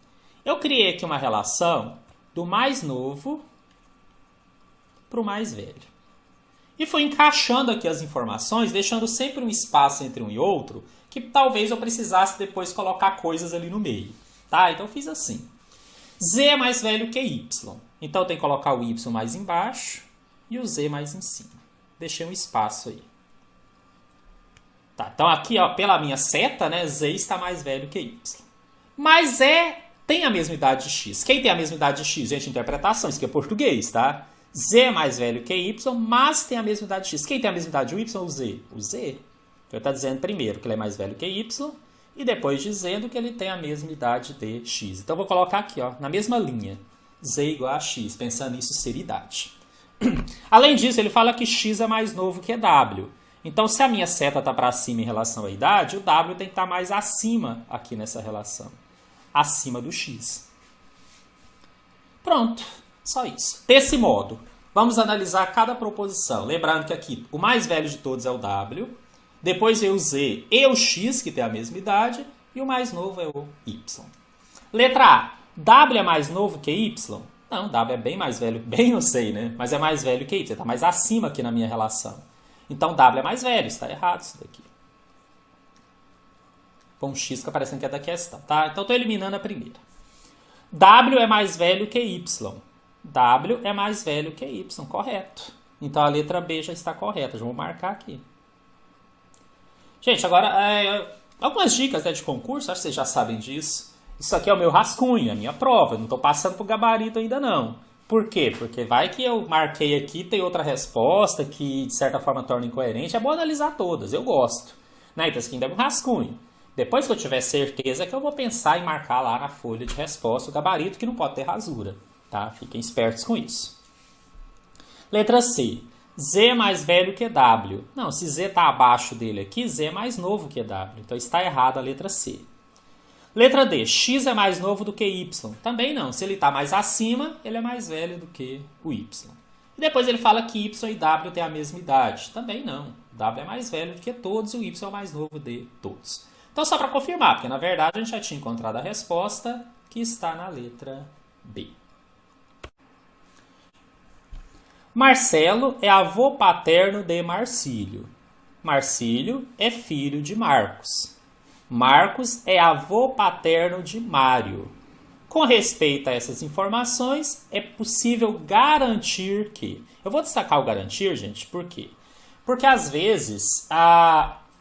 Eu criei aqui uma relação do mais novo para o mais velho. E fui encaixando aqui as informações, deixando sempre um espaço entre um e outro, que talvez eu precisasse depois colocar coisas ali no meio. Tá? Então eu fiz assim. Z é mais velho que Y. Então eu tenho que colocar o Y mais embaixo e o Z mais em cima. Deixei um espaço aí. Tá, então aqui, ó, pela minha seta, né, Z está mais velho que Y. Mas tem a mesma idade de X. Quem tem a mesma idade de X? Gente, interpretação, isso aqui é português, tá? Z é mais velho que Y, mas tem a mesma idade de X. Quem tem a mesma idade de Y ou Z? O Z. Então ele está dizendo primeiro que ele é mais velho que Y e depois dizendo que ele tem a mesma idade de X. Então eu vou colocar aqui, ó, na mesma linha. Z igual a X, pensando nisso ser idade. Além disso, ele fala que X é mais novo que W. Então, se a minha seta está para cima em relação à idade, o W tem que estar mais acima aqui nessa relação. Acima do X. Pronto. Só isso. Desse modo, vamos analisar cada proposição. Lembrando que aqui o mais velho de todos é o W. Depois vem o Z e o X, que tem a mesma idade. E o mais novo é o Y. Letra A. W é mais novo que Y? Não, W é bem mais velho. Bem eu sei, né? Mas é mais velho que Y. Está mais acima aqui na minha relação. Então, W é mais velho. Está errado isso daqui. Com um X que aparecendo que é da questão. Tá? Então, estou eliminando a primeira. W é mais velho que Y. W é mais velho que Y. Correto. Então, a letra B já está correta. Já vou marcar aqui. Gente, agora, algumas dicas, né, de concurso. Acho que vocês já sabem disso. Isso aqui é o meu rascunho, a minha prova. Eu não estou passando para o gabarito ainda, não. Por quê? Porque vai que eu marquei aqui, tem outra resposta que, de certa forma, torna incoerente. É bom analisar todas, eu gosto. Né? Então, isso aqui ainda é um rascunho. Depois que eu tiver certeza que eu vou pensar em marcar lá na folha de resposta o gabarito, que não pode ter rasura. Tá? Fiquem espertos com isso. Letra C. Z é mais velho que W. Não, se Z está abaixo dele aqui, Z é mais novo que W. Então, está errada a letra C. Letra D. X é mais novo do que Y. Também não. Se ele está mais acima, ele é mais velho do que o Y. E depois ele fala que Y e W têm a mesma idade. Também não. W é mais velho do que todos e o Y é o mais novo de todos. Então, só para confirmar, porque na verdade a gente já tinha encontrado a resposta que está na letra B. Marcelo é avô paterno de Marcílio. Marcílio é filho de Marcos. Marcos é avô paterno de Mário. Com respeito a essas informações, é possível garantir que... Eu vou destacar o garantir, gente, por quê? Porque às vezes,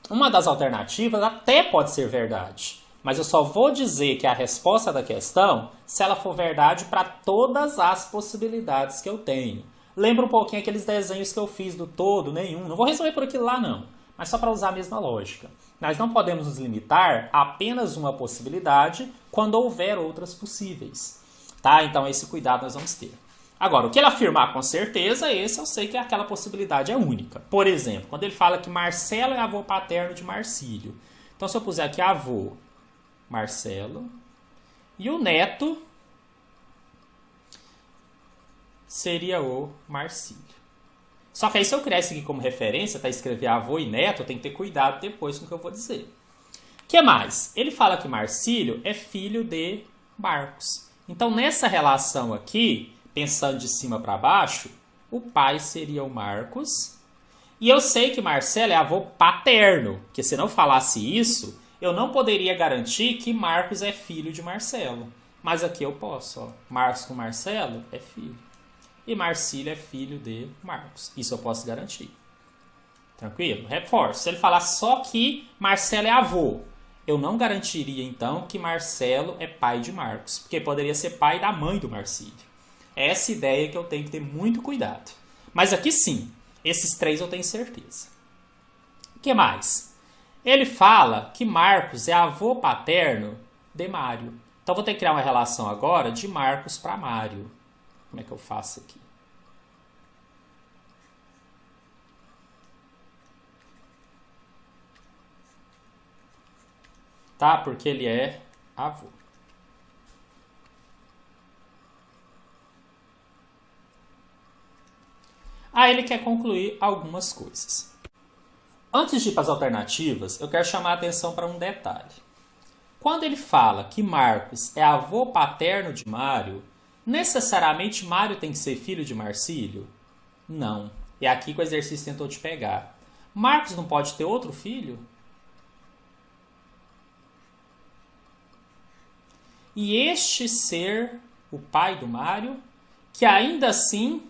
uma das alternativas até pode ser verdade. Mas eu só vou dizer que é a resposta da questão se ela for verdade para todas as possibilidades que eu tenho. Lembra um pouquinho aqueles desenhos que eu fiz do todo, nenhum. Não vou resolver por aquilo lá, não. Mas só para usar a mesma lógica. Nós não podemos nos limitar a apenas uma possibilidade quando houver outras possíveis. Tá? Então, esse cuidado nós vamos ter. Agora, o que ele afirmar com certeza, esse eu sei que aquela possibilidade é única. Por exemplo, quando ele fala que Marcelo é avô paterno de Marcílio. Então, se eu puser aqui avô, Marcelo, e o neto seria o Marcílio. Só que aí se eu criar isso aqui como referência, para escrever avô e neto, eu tenho que ter cuidado depois com o que eu vou dizer. O que mais? Ele fala que Marcílio é filho de Marcos. Então, nessa relação aqui, pensando de cima para baixo, o pai seria o Marcos. E eu sei que Marcelo é avô paterno, porque se não falasse isso, eu não poderia garantir que Marcos é filho de Marcelo. Mas aqui eu posso, ó. Marcos com Marcelo é filho. E Marcílio é filho de Marcos. Isso eu posso garantir. Tranquilo? Reforço. Se ele falar só que Marcelo é avô, eu não garantiria, então, que Marcelo é pai de Marcos. Porque poderia ser pai da mãe do Marcílio. É essa ideia que eu tenho que ter muito cuidado. Mas aqui sim, esses três eu tenho certeza. O que mais? Ele fala que Marcos é avô paterno de Mário. Então, vou ter que criar uma relação agora de Marcos para Mário. Como é que eu faço aqui? Tá? Porque ele é avô. Aí ele quer concluir algumas coisas. Antes de ir para as alternativas, eu quero chamar a atenção para um detalhe. Quando ele fala que Marcos é avô paterno de Mário, necessariamente Mário tem que ser filho de Marcílio? Não. É aqui que o exercício tentou te pegar. Marcos não pode ter outro filho? E este ser o pai do Mário, que ainda assim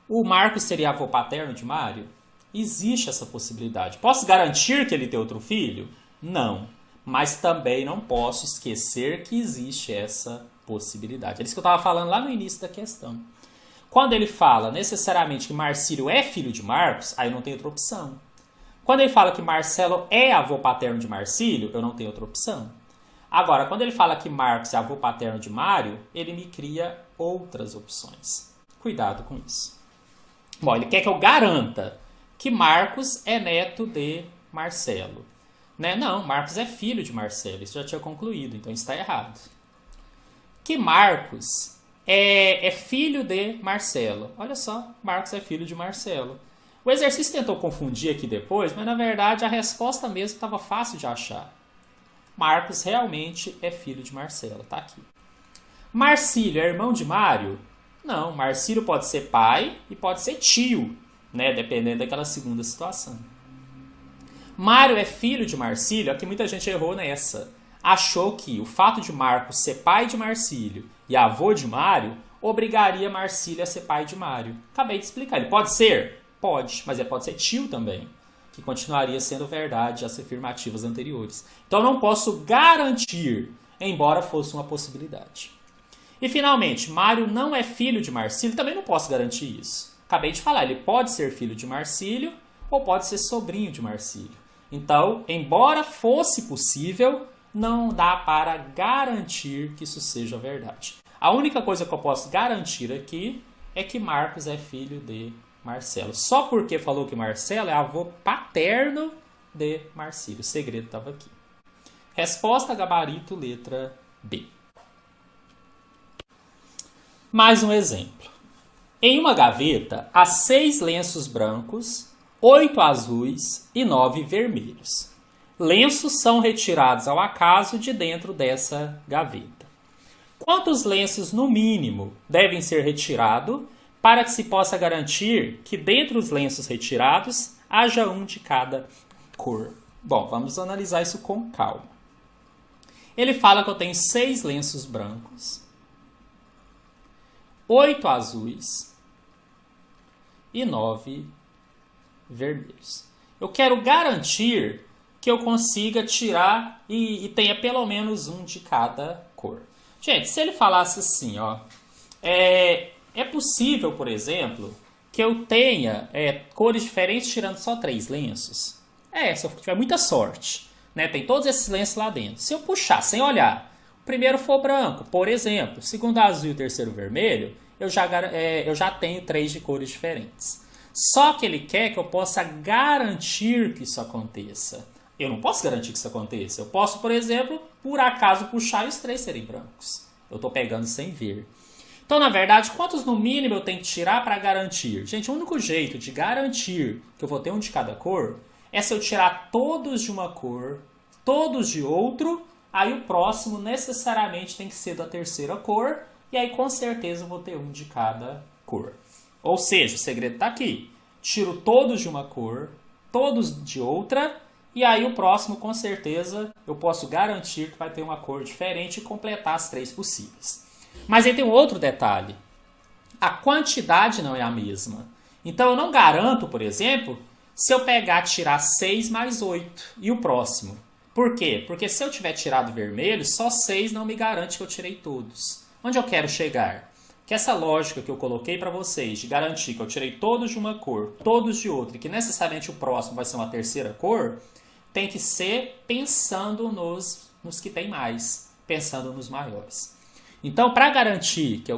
o Marcos seria avô paterno de Mário? Existe essa possibilidade. Posso garantir que ele tem outro filho? Não. Mas também não posso esquecer que existe essa possibilidade. É isso que eu estava falando lá no início da questão. Quando ele fala necessariamente que Marcílio é filho de Marcos, aí eu não tenho outra opção. Quando ele fala que Marcelo é avô paterno de Marcílio, eu não tenho outra opção. Agora, quando ele fala que Marcos é avô paterno de Mário, ele me cria outras opções. Cuidado com isso. Bom, ele quer que eu garanta que Marcos é neto de Marcelo. Né? Não, Marcos é filho de Marcelo. Isso já tinha concluído, então isso está errado. Que Marcos é filho de Marcelo. Olha só, Marcos é filho de Marcelo. O exercício tentou confundir aqui depois, mas na verdade a resposta mesmo estava fácil de achar. Marcos realmente é filho de Marcelo, tá aqui. Marcílio é irmão de Mário? Não, Marcílio pode ser pai e pode ser tio, né? Dependendo daquela segunda situação. Mário é filho de Marcílio? Aqui muita gente errou nessa. Achou que o fato de Marcos ser pai de Marcílio e avô de Mário obrigaria Marcílio a ser pai de Mário. Acabei de explicar. Ele pode ser? Pode, mas ele pode ser tio também, que continuaria sendo verdade as afirmativas anteriores. Então eu não posso garantir, embora fosse uma possibilidade. E finalmente, Mário não é filho de Marcílio, também não posso garantir isso. Acabei de falar, ele pode ser filho de Marcílio ou pode ser sobrinho de Marcílio. Então, embora fosse possível, não dá para garantir que isso seja verdade. A única coisa que eu posso garantir aqui é que Marcos é filho de Marcelo. Só porque falou que Marcelo é avô paterno de Marcílio. O segredo estava aqui. Resposta, gabarito, letra B. Mais um exemplo. Em uma gaveta, há 6 lenços brancos, 8 azuis e 9 vermelhos. Lenços são retirados ao acaso de dentro dessa gaveta. Quantos lenços, no mínimo, devem ser retirados para que se possa garantir que dentre os lenços retirados haja um de cada cor? Bom, vamos analisar isso com calma. Ele fala que eu tenho 6 lenços brancos, 8 azuis e 9 vermelhos. Eu quero garantir que eu consiga tirar e tenha pelo menos um de cada cor. Gente, se ele falasse assim, ó, é possível, por exemplo, que eu tenha cores diferentes tirando só 3 lenços? Se eu tiver muita sorte, né? Tem todos esses lenços lá dentro. Se eu puxar sem olhar, o primeiro for branco, por exemplo, o segundo azul e o terceiro vermelho, eu já tenho 3 de cores diferentes. Só que ele quer que eu possa garantir que isso aconteça. Eu não posso garantir que isso aconteça. Eu posso, por exemplo, por acaso puxar e os 3 serem brancos. Eu estou pegando sem ver. Então, na verdade, quantos no mínimo eu tenho que tirar para garantir? Gente, o único jeito de garantir que eu vou ter um de cada cor é se eu tirar todos de uma cor, todos de outro aí o próximo necessariamente tem que ser da terceira cor, e aí com certeza eu vou ter um de cada cor. Ou seja, o segredo está aqui. Tiro todos de uma cor, todos de outra, e aí o próximo com certeza eu posso garantir que vai ter uma cor diferente e completar as 3 possíveis. Mas aí tem um outro detalhe. A quantidade não é a mesma. Então eu não garanto, por exemplo, se eu pegar e tirar 6 mais 8 e o próximo. Por quê? Porque se eu tiver tirado vermelho, só 6 não me garante que eu tirei todos. Onde eu quero chegar? Que essa lógica que eu coloquei para vocês de garantir que eu tirei todos de uma cor, todos de outra, e que necessariamente o próximo vai ser uma terceira cor, tem que ser pensando nos que tem mais, pensando nos maiores. Então, para garantir que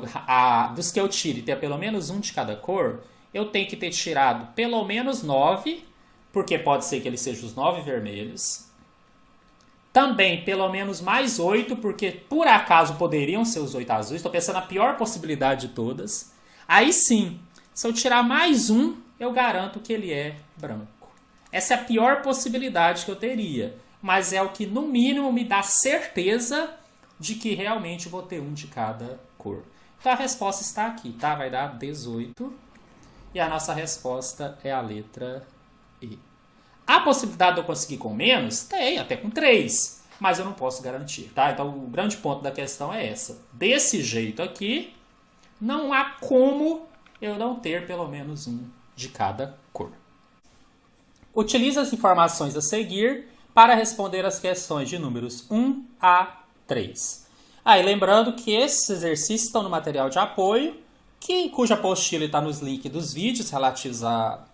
dos que eu tire ter pelo menos um de cada cor, eu tenho que ter tirado pelo menos 9, porque pode ser que ele seja os 9 vermelhos. Também pelo menos mais 8, porque por acaso poderiam ser os 8 azuis. Estou pensando na pior possibilidade de todas. Aí sim, se eu tirar mais um, eu garanto que ele é branco. Essa é a pior possibilidade que eu teria. Mas é o que no mínimo me dá certeza de que realmente vou ter um de cada cor. Então a resposta está aqui, tá? Vai dar 18. E a nossa resposta é a letra E. A possibilidade de eu conseguir com menos? Tem, até com 3. Mas eu não posso garantir, tá? Então o grande ponto da questão é essa. Desse jeito aqui, não há como eu não ter pelo menos um de cada cor. Utilize as informações a seguir para responder as questões de números 1 a 3. Aí lembrando que esses exercícios estão no material de apoio, cuja apostila está nos links dos vídeos relativos à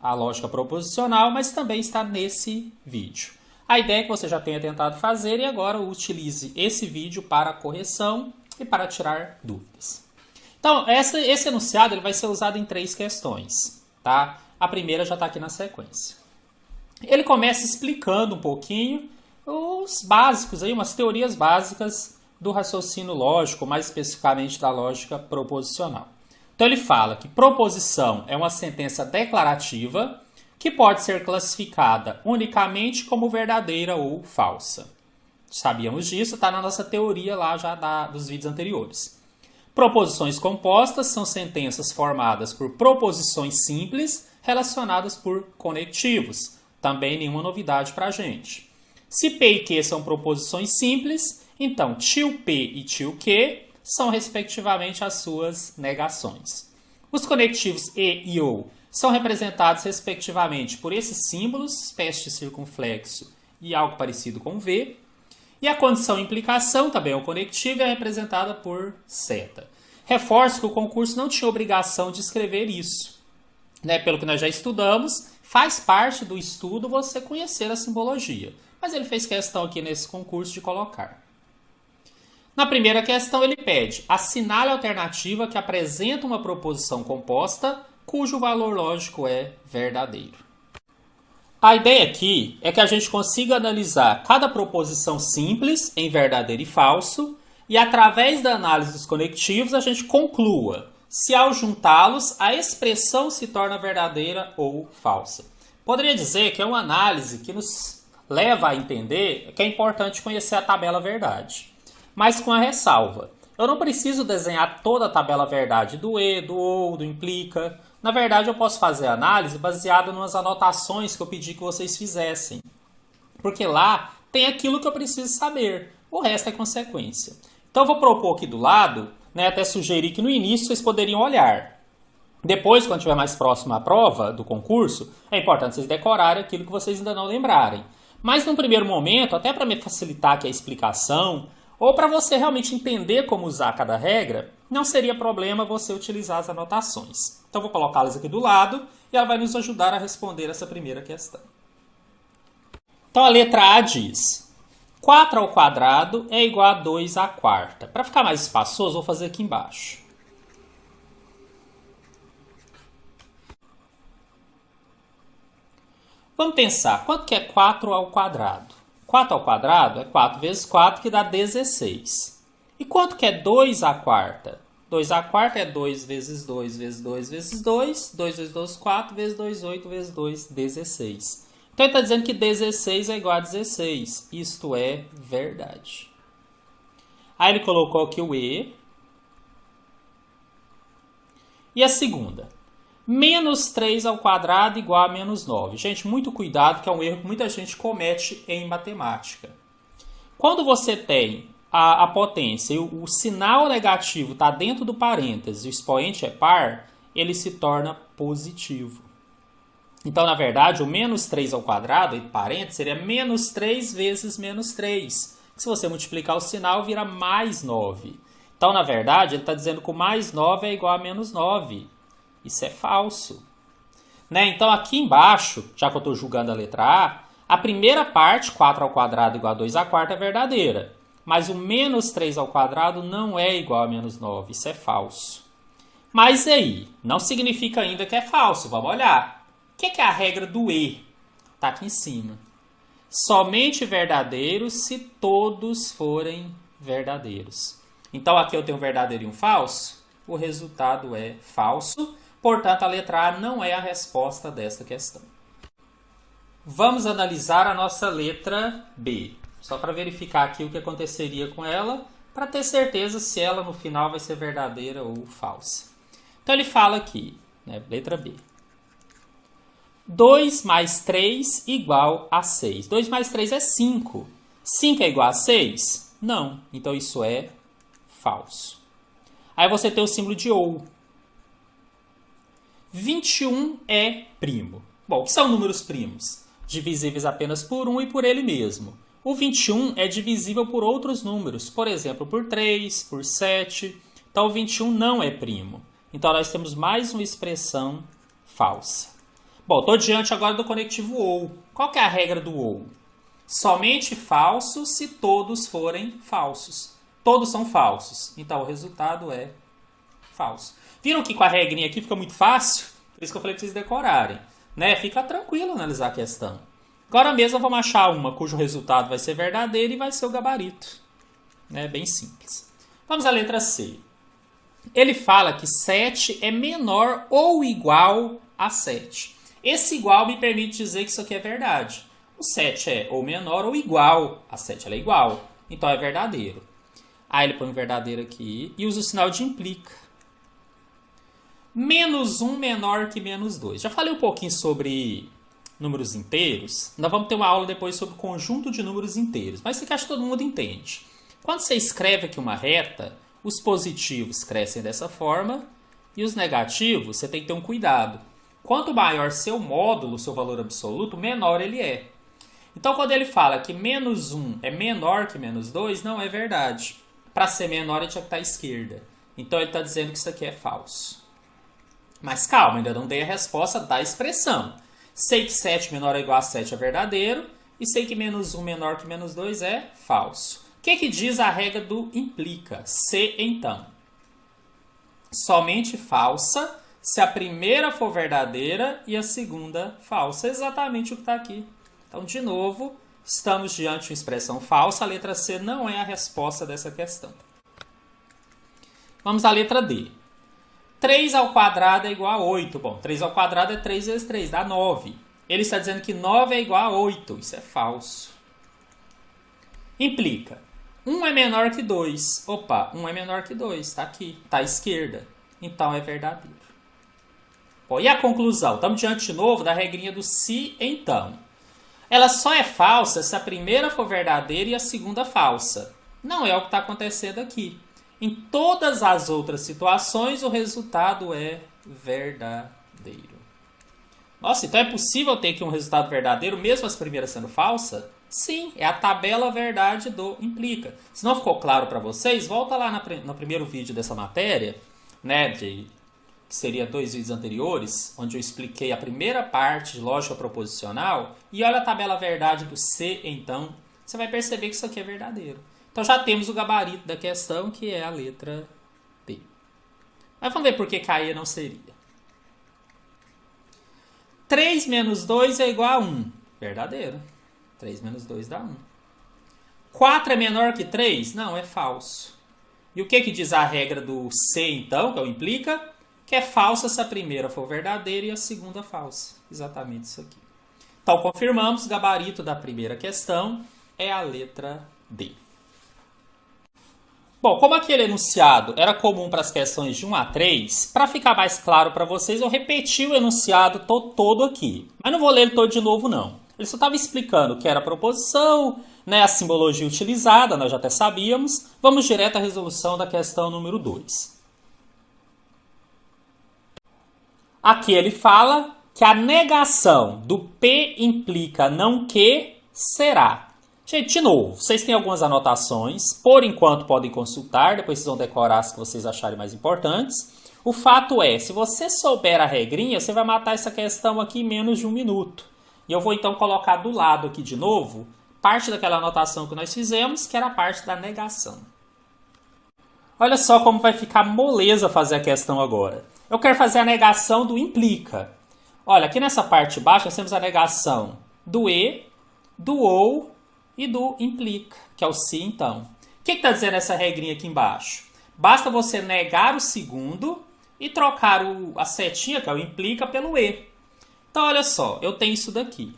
lógica proposicional, mas também está nesse vídeo. A ideia é que você já tenha tentado fazer e agora utilize esse vídeo para correção e para tirar dúvidas. Então, esse enunciado ele vai ser usado em 3 questões, tá? A primeira já está aqui na sequência. Ele começa explicando um pouquinho os básicos, aí, umas teorias básicas do raciocínio lógico, mais especificamente da lógica proposicional. Então ele fala que proposição é uma sentença declarativa que pode ser classificada unicamente como verdadeira ou falsa. Sabíamos disso, está na nossa teoria lá já dos vídeos anteriores. Proposições compostas são sentenças formadas por proposições simples relacionadas por conectivos. Também nenhuma novidade para a gente. Se P e Q são proposições simples, então tio P e tio Q são respectivamente as suas negações. Os conectivos E e OU são representados respectivamente por esses símbolos, espécie de circunflexo e algo parecido com V. E a condição implicação, também o conectivo, é representada por seta. Reforço que o concurso não tinha obrigação de escrever isso. Pelo que nós já estudamos, faz parte do estudo você conhecer a simbologia. Mas ele fez questão aqui nesse concurso de colocar. Na primeira questão ele pede: assinale a alternativa que apresenta uma proposição composta cujo valor lógico é verdadeiro. A ideia aqui é que a gente consiga analisar cada proposição simples em verdadeiro e falso e através da análise dos conectivos a gente conclua se ao juntá-los a expressão se torna verdadeira ou falsa. Poderia dizer que é uma análise que nos leva a entender que é importante conhecer a tabela verdade. Mas com a ressalva, eu não preciso desenhar toda a tabela verdade do E, do OU, do implica. Na verdade, eu posso fazer a análise baseada nas anotações que eu pedi que vocês fizessem. Porque lá tem aquilo que eu preciso saber. O resto é consequência. Então eu vou propor aqui do lado, até sugerir que no início vocês poderiam olhar. Depois, quando estiver mais próximo à prova do concurso, é importante vocês decorarem aquilo que vocês ainda não lembrarem. Mas num primeiro momento, até para me facilitar aqui a explicação, ou para você realmente entender como usar cada regra, não seria problema você utilizar as anotações. Então vou colocá-las aqui do lado e ela vai nos ajudar a responder essa primeira questão. Então a letra A diz: 4 ao quadrado é igual a 2 à quarta. Para ficar mais espaçoso, vou fazer aqui embaixo. Vamos pensar, quanto que é 4 ao quadrado? 4 ao quadrado é 4 vezes 4, que dá 16. E quanto que é 2 à quarta? 2 à quarta é 2 vezes 2 vezes 2 vezes 2. 2 vezes 2, 4 vezes 2, 8 vezes 2, 16. Então ele está dizendo que 16 é igual a 16. Isto é verdade. Aí ele colocou aqui o E. E a segunda. Menos 3 ao quadrado igual a menos 9. Gente, muito cuidado, que é um erro que muita gente comete em matemática. Quando você tem a potência e o sinal negativo está dentro do parênteses e o expoente é par, ele se torna positivo. Então, na verdade, o menos 3 ao quadrado, entre parênteses, seria menos 3 vezes menos 3. Se você multiplicar o sinal, vira mais 9. Então, na verdade, ele está dizendo que o mais 9 é igual a menos 9. Isso é falso. Né? Então, aqui embaixo, já que eu estou julgando a letra a primeira parte, 4 ao quadrado igual a 2 à quarta, é verdadeira. Mas o menos 3 ao quadrado não é igual a menos 9. Isso é falso. Mas aí, não significa ainda que é falso. Vamos olhar. O que é a regra do E? Está aqui em cima. Somente verdadeiros se todos forem verdadeiros. Então, aqui eu tenho um verdadeiro e um falso. O resultado é falso. Portanto, a letra A não é a resposta desta questão. Vamos analisar a nossa letra B. Só para verificar aqui o que aconteceria com ela, para ter certeza se ela no final vai ser verdadeira ou falsa. Então ele fala aqui, né, letra B. 2 mais 3 igual a 6. 2 mais 3 é 5. 5 é igual a 6? Não. Então isso é falso. Aí você tem o símbolo de ou. 21 é primo. Bom, o que são números primos? Divisíveis apenas por 1 e por ele mesmo. O 21 é divisível por outros números, por exemplo, por 3, por 7. Então, o 21 não é primo. Então, nós temos mais uma expressão falsa. Bom, estou diante agora do conectivo ou. Qual que é a regra do ou? Somente falso se todos forem falsos. Todos são falsos. Então, o resultado é falso. Viram que com a regrinha aqui fica muito fácil? Por isso que eu falei para vocês decorarem. Né? Fica tranquilo analisar a questão. Agora mesmo vamos achar uma cujo resultado vai ser verdadeiro e vai ser o gabarito. É bem simples. Vamos à letra C. Ele fala que 7 é menor ou igual a 7. Esse igual me permite dizer que isso aqui é verdade. O 7 é ou menor ou igual a 7. Ela é igual. Então é verdadeiro. Aí ele põe verdadeiro aqui e usa o sinal de implica. Menos 1 menor que menos 2. Já falei um pouquinho sobre números inteiros. Nós vamos ter uma aula depois sobre conjunto de números inteiros. Mas isso aqui acho que todo mundo entende. Quando você escreve aqui uma reta, os positivos crescem dessa forma e os negativos, você tem que ter um cuidado. Quanto maior seu módulo, seu valor absoluto, menor ele é. Então, quando ele fala que menos 1 é menor que menos 2, não é verdade. Para ser menor, ele tinha que estar à esquerda. Então, ele está dizendo que isso aqui é falso. Mas calma, ainda não dei a resposta da expressão. Sei que 7 menor ou igual a 7 é verdadeiro. E sei que menos 1 menor que menos 2 é falso. O que diz a regra do implica? Se, então. Somente falsa se a primeira for verdadeira e a segunda falsa. Exatamente o que está aqui. Então, de novo, estamos diante de uma expressão falsa. A letra C não é a resposta dessa questão. Vamos à letra D. 3 ao quadrado é igual a 8. Bom, 3 ao quadrado é 3 vezes 3, dá 9. Ele está dizendo que 9 é igual a 8. Isso é falso. Implica. 1 é menor que 2. Opa, 1 é menor que 2. Está aqui, está à esquerda. Então é verdadeiro. Bom, e a conclusão? Estamos diante de novo da regrinha do se, então. Ela só é falsa se a primeira for verdadeira e a segunda falsa. Não é o que está acontecendo aqui. Em todas as outras situações, o resultado é verdadeiro. Nossa, então é possível ter aqui um resultado verdadeiro, mesmo as primeiras sendo falsa? Sim, é a tabela verdade do implica. Se não ficou claro para vocês, volta lá no primeiro vídeo dessa matéria, né, que seria 2 vídeos anteriores, onde eu expliquei a primeira parte de lógica proposicional, e olha a tabela verdade do se, então, você vai perceber que isso aqui é verdadeiro. Então já temos o gabarito da questão, que é a letra D. Mas vamos ver por que E não seria. 3 menos 2 é igual a 1. Verdadeiro. 3 menos 2 dá 1. 4 é menor que 3? Não, é falso. E o que diz a regra do se, então, que é o implica? Que é falsa se a primeira for verdadeira e a segunda falsa. Exatamente isso aqui. Então, confirmamos, o gabarito da primeira questão é a letra D. Bom, como aquele enunciado era comum para as questões de 1 a 3, para ficar mais claro para vocês, eu repeti o enunciado todo aqui. Mas não vou ler ele todo de novo, não. Ele só estava explicando o que era a proposição, né, a simbologia utilizada, nós já até sabíamos. Vamos direto à resolução da questão número 2. Aqui ele fala que a negação do P implica não que será. Gente, de novo, vocês têm algumas anotações, por enquanto podem consultar, depois vocês vão decorar as que vocês acharem mais importantes. O fato é, se você souber a regrinha, você vai matar essa questão aqui em menos de 1 minuto. E eu vou então colocar do lado aqui de novo, parte daquela anotação que nós fizemos, que era a parte da negação. Olha só como vai ficar moleza fazer a questão agora. Eu quero fazer a negação do implica. Olha, aqui nessa parte de baixo nós temos a negação do e, do ou e do implica, que é o se então. O que está dizendo essa regrinha aqui embaixo? Basta você negar o segundo e trocar a setinha, que é o implica, pelo e. Então, olha só, eu tenho isso daqui.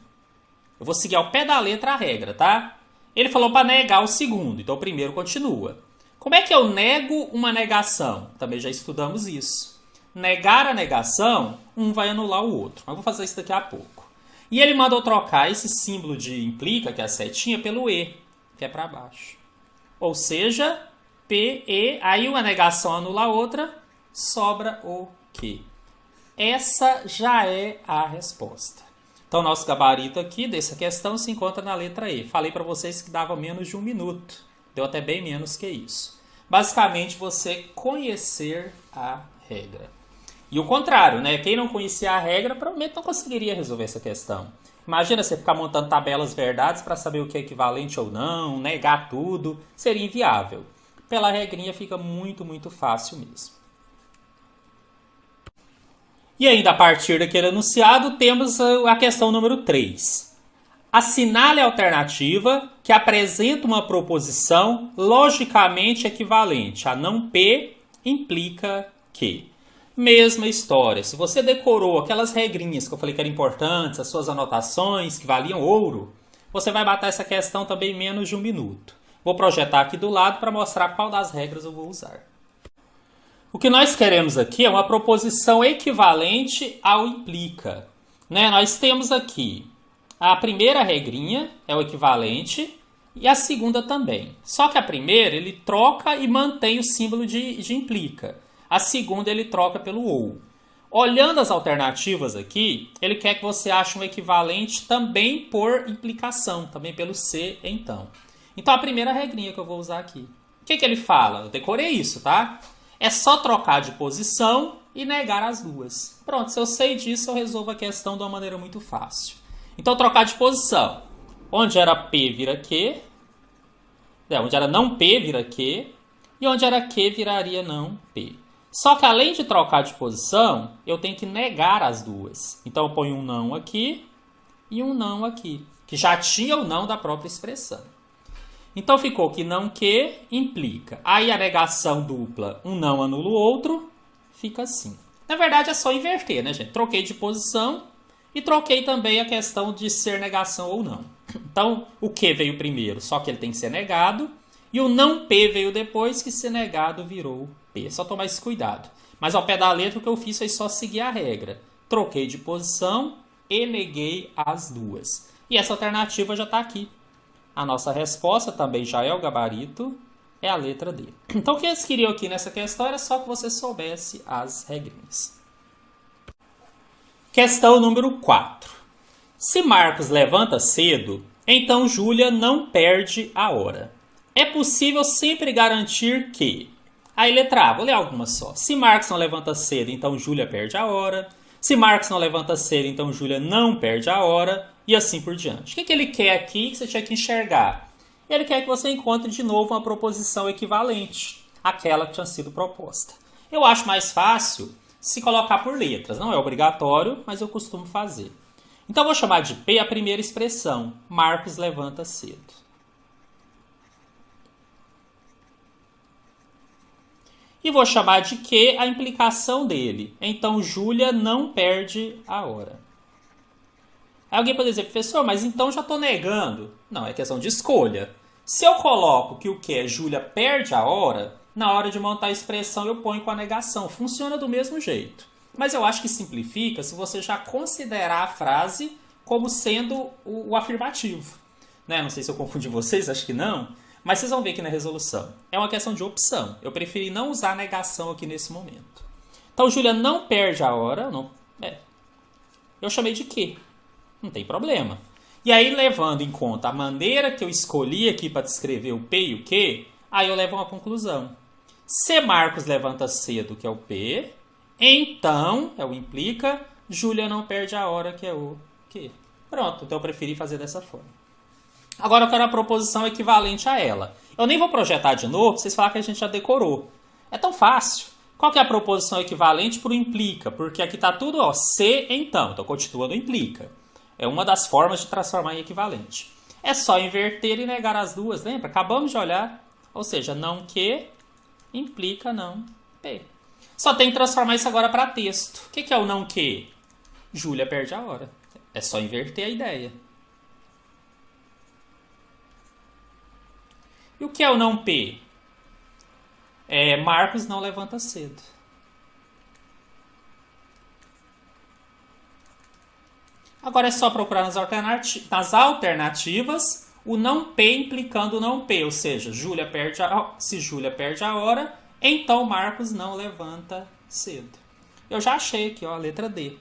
Eu vou seguir ao pé da letra a regra, tá? Ele falou para negar o segundo, então o primeiro continua. Como é que eu nego uma negação? Também já estudamos isso. Negar a negação, um vai anular o outro. Mas eu vou fazer isso daqui a pouco. E ele mandou trocar esse símbolo de implica, que é a setinha, pelo e, que é para baixo. Ou seja, P, E, aí uma negação anula a outra, sobra o que. Essa já é a resposta. Então, nosso gabarito aqui dessa questão se encontra na letra E. Falei para vocês que dava menos de 1 minuto. Deu até bem menos que isso. Basicamente, você conhecer a regra. E o contrário, né? Quem não conhecia a regra, provavelmente não conseguiria resolver essa questão. Imagina você ficar montando tabelas verdades para saber o que é equivalente ou não, negar tudo. Seria inviável. Pela regrinha fica muito, muito fácil mesmo. E ainda a partir daquele enunciado, temos a questão número 3. Assinale a alternativa que apresenta uma proposição logicamente equivalente a não P implica que. Mesma história. Se você decorou aquelas regrinhas que eu falei que eram importantes, as suas anotações que valiam ouro, você vai matar essa questão também em menos de 1 minuto. Vou projetar aqui do lado para mostrar qual das regras eu vou usar. O que nós queremos aqui é uma proposição equivalente ao implica. Né? Nós temos aqui a primeira regrinha, é o equivalente, e a segunda também. Só que a primeira ele troca e mantém o símbolo de implica. A segunda ele troca pelo ou. Olhando as alternativas aqui, ele quer que você ache um equivalente também por implicação, também pelo se então. Então a primeira regrinha que eu vou usar aqui. O que ele fala? Eu decorei isso, tá? É só trocar de posição e negar as duas. Pronto, se eu sei disso, eu resolvo a questão de uma maneira muito fácil. Então, trocar de posição. Onde era P vira Q. Onde era não P vira Q. E onde era Q viraria não P. Só que além de trocar de posição, eu tenho que negar as duas. Então, eu ponho um não aqui e um não aqui. Que já tinha o não da própria expressão. Então ficou que não que implica. Aí a negação dupla, um não anula o outro, fica assim. Na verdade é só inverter, né, gente? Troquei de posição e troquei também a questão de ser negação ou não. Então o que veio primeiro, só que ele tem que ser negado. E o não P veio depois, que ser negado virou P. Só tomar esse cuidado. Mas ao pé da letra o que eu fiz foi só seguir a regra. Troquei de posição e neguei as duas. E essa alternativa já está aqui. A nossa resposta também já é o gabarito, é a letra D. Então o que eles queriam aqui nessa questão era só que você soubesse as regrinhas. Questão número 4. Se Marcos levanta cedo, então Júlia não perde a hora. É possível sempre garantir que... Aí letra A, vou ler algumas só. Se Marcos não levanta cedo, então Júlia perde a hora. Se Marcos não levanta cedo, então Júlia não perde a hora. E assim por diante. O que ele quer aqui que você tinha que enxergar? Ele quer que você encontre de novo uma proposição equivalente àquela que tinha sido proposta. Eu acho mais fácil se colocar por letras. Não é obrigatório, mas eu costumo fazer. Então eu vou chamar de P a primeira expressão. Marcos levanta cedo. E vou chamar de Q a implicação dele. Então Júlia não perde a hora. Aí alguém pode dizer, professor, mas então já estou negando. Não, é questão de escolha. Se eu coloco que o que é Júlia perde a hora, na hora de montar a expressão eu ponho com a negação. Funciona do mesmo jeito. Mas eu acho que simplifica se você já considerar a frase como sendo o afirmativo. Né? Não sei se eu confundi vocês, acho que não. Mas vocês vão ver aqui na resolução. É uma questão de opção. Eu preferi não usar a negação aqui nesse momento. Então, Júlia não perde a hora. Não, eu chamei de que? Não tem problema. E aí, levando em conta a maneira que eu escolhi aqui para descrever o P e o Q, aí eu levo a uma conclusão. Se Marcos levanta cedo, que é o P, então, é o implica, Júlia não perde a hora, que é o Q. Pronto, então eu preferi fazer dessa forma. Agora eu quero a proposição equivalente a ela. Eu nem vou projetar de novo, pra vocês falarem que a gente já decorou. É tão fácil. Qual que é a proposição equivalente para o implica? Porque aqui está tudo, ó, se, então continua no implica. É uma das formas de transformar em equivalente. É só inverter e negar as duas, lembra? Acabamos de olhar. Ou seja, não que implica não P. Só tem que transformar isso agora para texto. O que é o não que? Júlia perde a hora. É só inverter a ideia. E o que é o não P? Marcos não levanta cedo. Agora é só procurar nas alternativas o não P implicando o não P. Ou seja, se Júlia perde a hora, então Marcos não levanta cedo. Eu já achei aqui, ó, a letra D.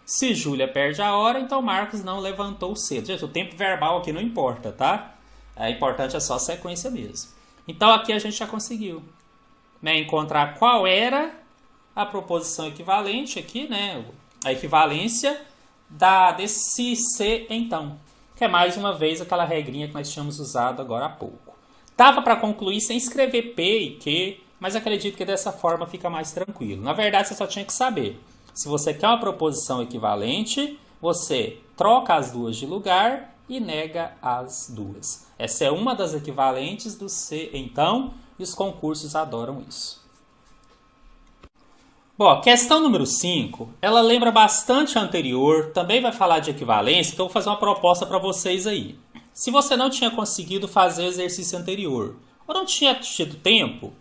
Se Júlia perde a hora, então Marcos não levantou cedo. Gente, o tempo verbal aqui não importa, tá? É importante é só a sequência mesmo. Então aqui a gente já conseguiu, né, encontrar qual era a proposição equivalente aqui, né, a equivalência desse se então, que é mais uma vez aquela regrinha que nós tínhamos usado agora há pouco. Dava para concluir sem escrever P e Q, mas acredito que dessa forma fica mais tranquilo. Na verdade, você só tinha que saber. Se você quer uma proposição equivalente, você troca as duas de lugar e nega as duas. Essa é uma das equivalentes do se então, e os concursos adoram isso. Bom, questão número 5, ela lembra bastante a anterior, também vai falar de equivalência, então eu vou fazer uma proposta para vocês aí. Se você não tinha conseguido fazer o exercício anterior, ou não tinha tido tempo,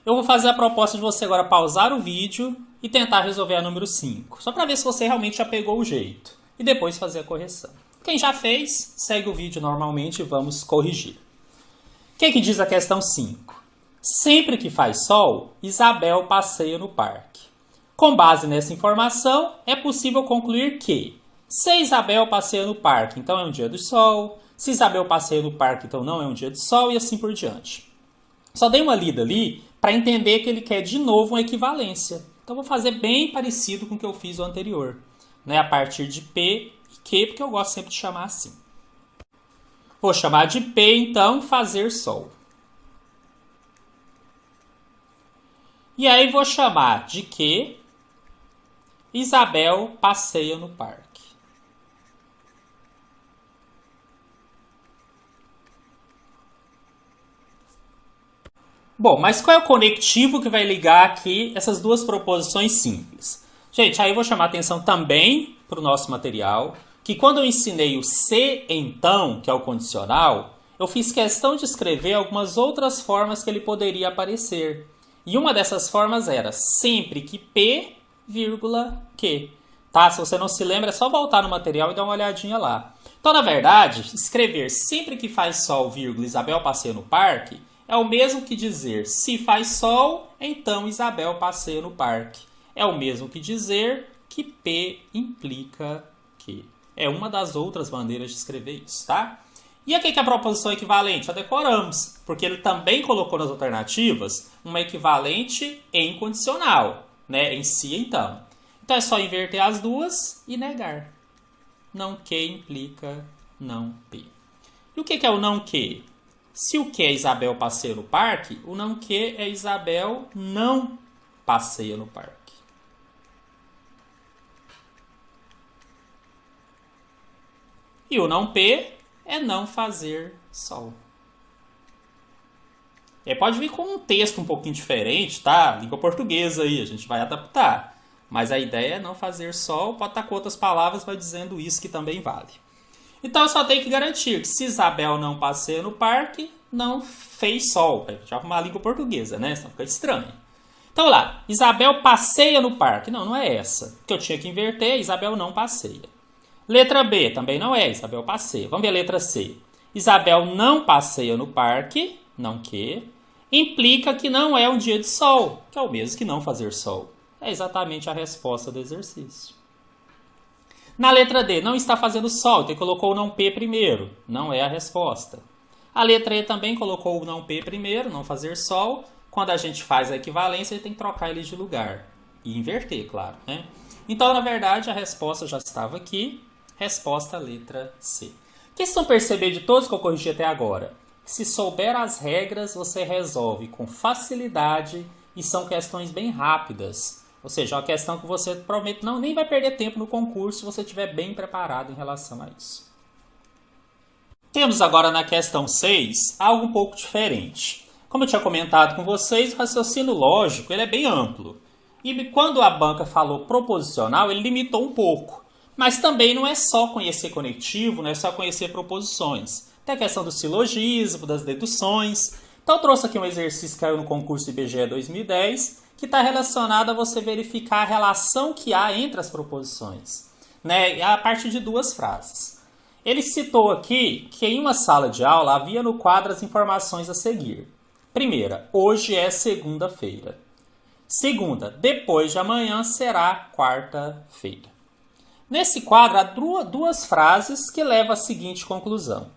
eu vou fazer a proposta de você agora pausar o vídeo e tentar resolver a número 5, só para ver se você realmente já pegou o jeito, e depois fazer a correção. Quem já fez, segue o vídeo normalmente e vamos corrigir. O que diz a questão 5? Sempre que faz sol, Isabel passeia no parque. Com base nessa informação, é possível concluir que se Isabel passeia no parque, então é um dia de sol. Se Isabel passeia no parque, então não é um dia de sol, e assim por diante. Só dei uma lida ali para entender que ele quer de novo uma equivalência. Então vou fazer bem parecido com o que eu fiz o anterior, né? A partir de P e Q, porque eu gosto sempre de chamar assim. Vou chamar de P, então, fazer sol. E aí vou chamar de Q, Isabel passeia no parque. Bom, mas qual é o conectivo que vai ligar aqui essas duas proposições simples? Gente, aí eu vou chamar a atenção também para o nosso material, que quando eu ensinei o se então, que é o condicional, eu fiz questão de escrever algumas outras formas que ele poderia aparecer. E uma dessas formas era sempre que P, Q. Tá? Se você não se lembra, é só voltar no material e dar uma olhadinha lá. Então, na verdade, escrever sempre que faz sol, Isabel passeia no parque, é o mesmo que dizer se faz sol, então Isabel passeia no parque. É o mesmo que dizer que P implica Q. É uma das outras maneiras de escrever isso, tá? E aqui que é a proposição equivalente? Já decoramos, porque ele também colocou nas alternativas uma equivalente em condicional, né? Em si, então. Então é só inverter as duas e negar. Não que implica não P. E o que é o não que? Se o que é Isabel passeia no parque, o não que é Isabel não passeia no parque. E o não P é não fazer sol. Pode vir com um texto um pouquinho diferente, tá? Língua portuguesa aí, a gente vai adaptar. Mas a ideia é não fazer sol, pode estar com outras palavras, mas dizendo isso que também vale. Então eu só tenho que garantir que se Isabel não passeia no parque, não fez sol. Já arrumar a língua portuguesa, né? Senão fica estranho. Então lá, Isabel passeia no parque. Não, não é essa. Porque eu tinha que inverter, Isabel não passeia. Letra B, também não é, Isabel passeia. Vamos ver a letra C. Isabel não passeia no parque, não que, implica que não é um dia de sol, que é o mesmo que não fazer sol. É exatamente a resposta do exercício. Na letra D, não está fazendo sol, então colocou o não P primeiro. Não é a resposta. A letra E também colocou o não P primeiro, não fazer sol. Quando a gente faz a equivalência, a gente tem que trocar eles de lugar. E inverter, claro, né? Então, na verdade, a resposta já estava aqui. Resposta letra C. O que vocês vão perceber de todos que eu corrigi até agora? Se souber as regras, você resolve com facilidade e são questões bem rápidas. Ou seja, é uma questão que você provavelmente nem vai perder tempo no concurso se você estiver bem preparado em relação a isso. Temos agora na questão 6 algo um pouco diferente. Como eu tinha comentado com vocês, o raciocínio lógico ele é bem amplo. E quando a banca falou proposicional, ele limitou um pouco. Mas também não é só conhecer conectivo, não é só conhecer proposições. Tem a questão do silogismo, das deduções. Então eu trouxe aqui um exercício que caiu no concurso IBGE 2010, que está relacionado a você verificar a relação que há entre as proposições, né? A partir de duas frases. Ele citou aqui que em uma sala de aula havia no quadro as informações a seguir. Primeira, hoje é segunda-feira. Segunda, depois de amanhã será quarta-feira. Nesse quadro há duas frases que levam à seguinte conclusão.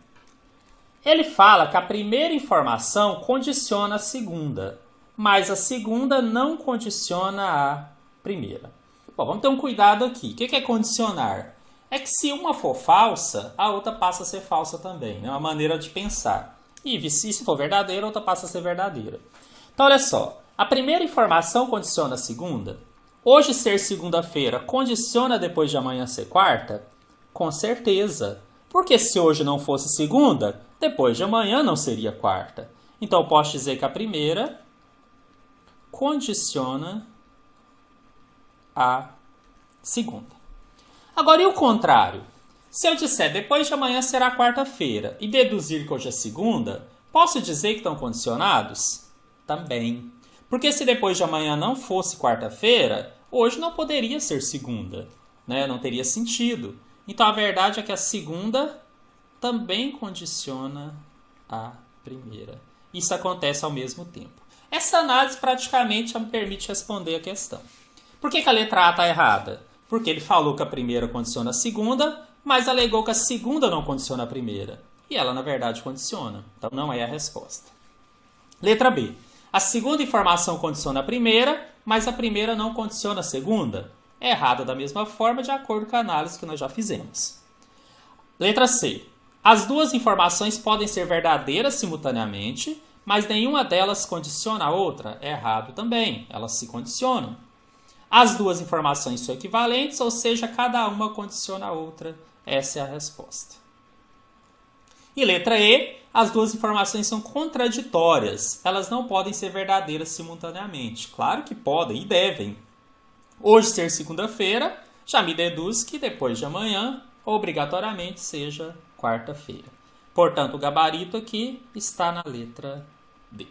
Ele fala que a primeira informação condiciona a segunda, mas a segunda não condiciona a primeira. Bom, vamos ter um cuidado aqui. O que é condicionar? É que se uma for falsa, a outra passa a ser falsa também. É uma maneira de pensar. E se for verdadeira, a outra passa a ser verdadeira. Então, olha só. A primeira informação condiciona a segunda. Hoje ser segunda-feira condiciona depois de amanhã ser quarta? Com certeza. Porque se hoje não fosse segunda, depois de amanhã não seria quarta. Então, eu posso dizer que a primeira condiciona a segunda. Agora, e o contrário? Se eu disser depois de amanhã será quarta-feira e deduzir que hoje é segunda, posso dizer que estão condicionados? Também. Porque se depois de amanhã não fosse quarta-feira, hoje não poderia ser segunda, né? Não teria sentido. Então, a verdade é que a segunda também condiciona a primeira. Isso acontece ao mesmo tempo. Essa análise praticamente me permite responder a questão. Por que a letra A está errada? Porque ele falou que a primeira condiciona a segunda, mas alegou que a segunda não condiciona a primeira. E ela, na verdade, condiciona. Então, não é a resposta. Letra B. A segunda informação condiciona a primeira, mas a primeira não condiciona a segunda. É errada da mesma forma, de acordo com a análise que nós já fizemos. Letra C. As duas informações podem ser verdadeiras simultaneamente, mas nenhuma delas condiciona a outra. É errado também, elas se condicionam. As duas informações são equivalentes, ou seja, cada uma condiciona a outra. Essa é a resposta. E letra E, as duas informações são contraditórias. Elas não podem ser verdadeiras simultaneamente. Claro que podem e devem. Hoje ser segunda-feira, já me deduz que depois de amanhã, obrigatoriamente, seja quarta-feira. Portanto, o gabarito aqui está na letra D.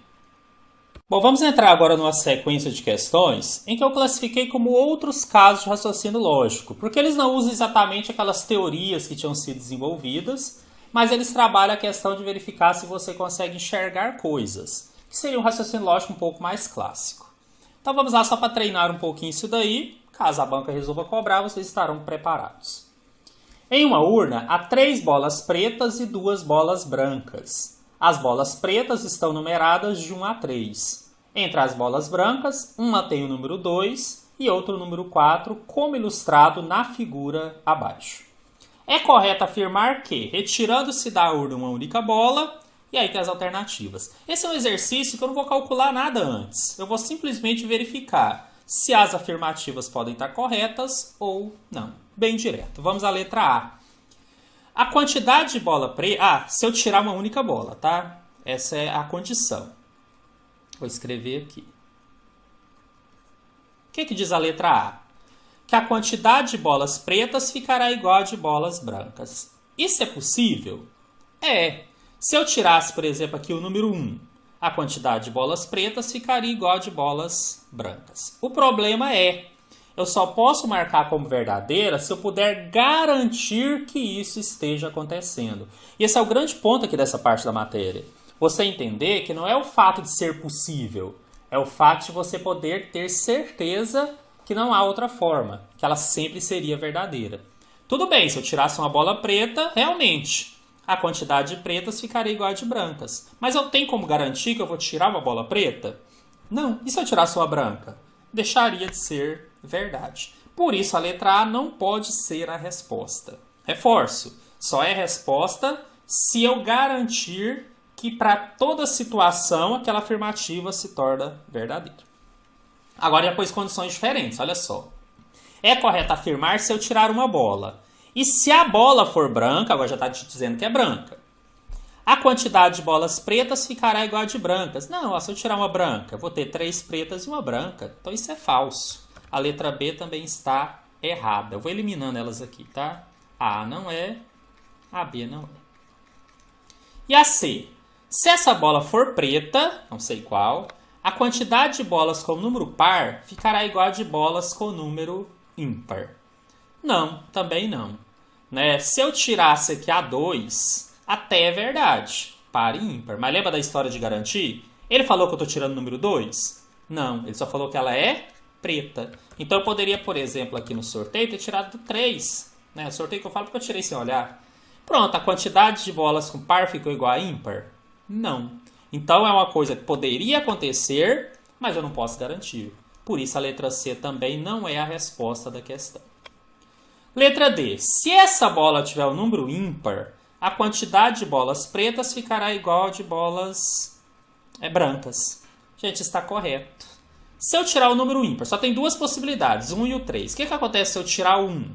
Bom, vamos entrar agora numa sequência de questões em que eu classifiquei como outros casos de raciocínio lógico, porque eles não usam exatamente aquelas teorias que tinham sido desenvolvidas, mas eles trabalham a questão de verificar se você consegue enxergar coisas, que seria um raciocínio lógico um pouco mais clássico. Então vamos lá só para treinar um pouquinho isso daí. Caso a banca resolva cobrar, vocês estarão preparados. Em uma urna, há 3 bolas pretas e 2 bolas brancas. As bolas pretas estão numeradas de 1 a 3. Entre as bolas brancas, uma tem o número 2 e outra o número 4, como ilustrado na figura abaixo. É correto afirmar que, retirando-se da urna uma única bola, e aí tem as alternativas. Esse é um exercício que eu não vou calcular nada antes. Eu vou simplesmente verificar se as afirmativas podem estar corretas ou não. Bem direto. Vamos à letra A. A quantidade de bola preta... se eu tirar uma única bola, tá? Essa é a condição. Vou escrever aqui. O que diz a letra A? que a quantidade de bolas pretas ficará igual a de bolas brancas. Isso é possível? É. Se eu tirasse, por exemplo, aqui o número 1, a quantidade de bolas pretas ficaria igual a de bolas brancas. O problema é, eu só posso marcar como verdadeira se eu puder garantir que isso esteja acontecendo. E esse é o grande ponto aqui dessa parte da matéria. Você entender que não é o fato de ser possível, é o fato de você poder ter certeza que não há outra forma, que ela sempre seria verdadeira. Tudo bem, se eu tirasse uma bola preta, realmente, a quantidade de pretas ficaria igual a de brancas. Mas eu tenho como garantir que eu vou tirar uma bola preta? Não. E se eu tirasse uma branca? Deixaria de ser verdade. Por isso, a letra A não pode ser a resposta. Reforço, só é resposta se eu garantir que para toda situação aquela afirmativa se torna verdadeira. Agora, depois condições diferentes, olha só. É correto afirmar se eu tirar uma bola. E se a bola for branca, agora já está te dizendo que é branca, a quantidade de bolas pretas ficará igual a de brancas. Não, se eu tirar uma branca, vou ter 3 pretas e uma branca. Então isso é falso. A letra B também está errada. Eu vou eliminando elas aqui, tá? A não é, a B não é. E a C? Se essa bola for preta, não sei qual, a quantidade de bolas com número par ficará igual a de bolas com número ímpar. Não, também não. Né? Se eu tirasse aqui a 2, até é verdade, par e ímpar. Mas lembra da história de garantir? Ele falou que eu estou tirando o número 2? Não, ele só falou que ela é preta. Então eu poderia, por exemplo, aqui no sorteio, ter tirado 3. Né? Sorteio que eu falo porque eu tirei sem olhar. Pronto, a quantidade de bolas com par ficou igual a ímpar? Não. Então é uma coisa que poderia acontecer, mas eu não posso garantir. Por isso a letra C também não é a resposta da questão. Letra D. Se essa bola tiver o número ímpar, a quantidade de bolas pretas ficará igual a de bolas brancas. Gente, está correto. Se eu tirar o número ímpar, só tem 2 possibilidades, 1 e o 3. O que acontece se eu tirar o 1?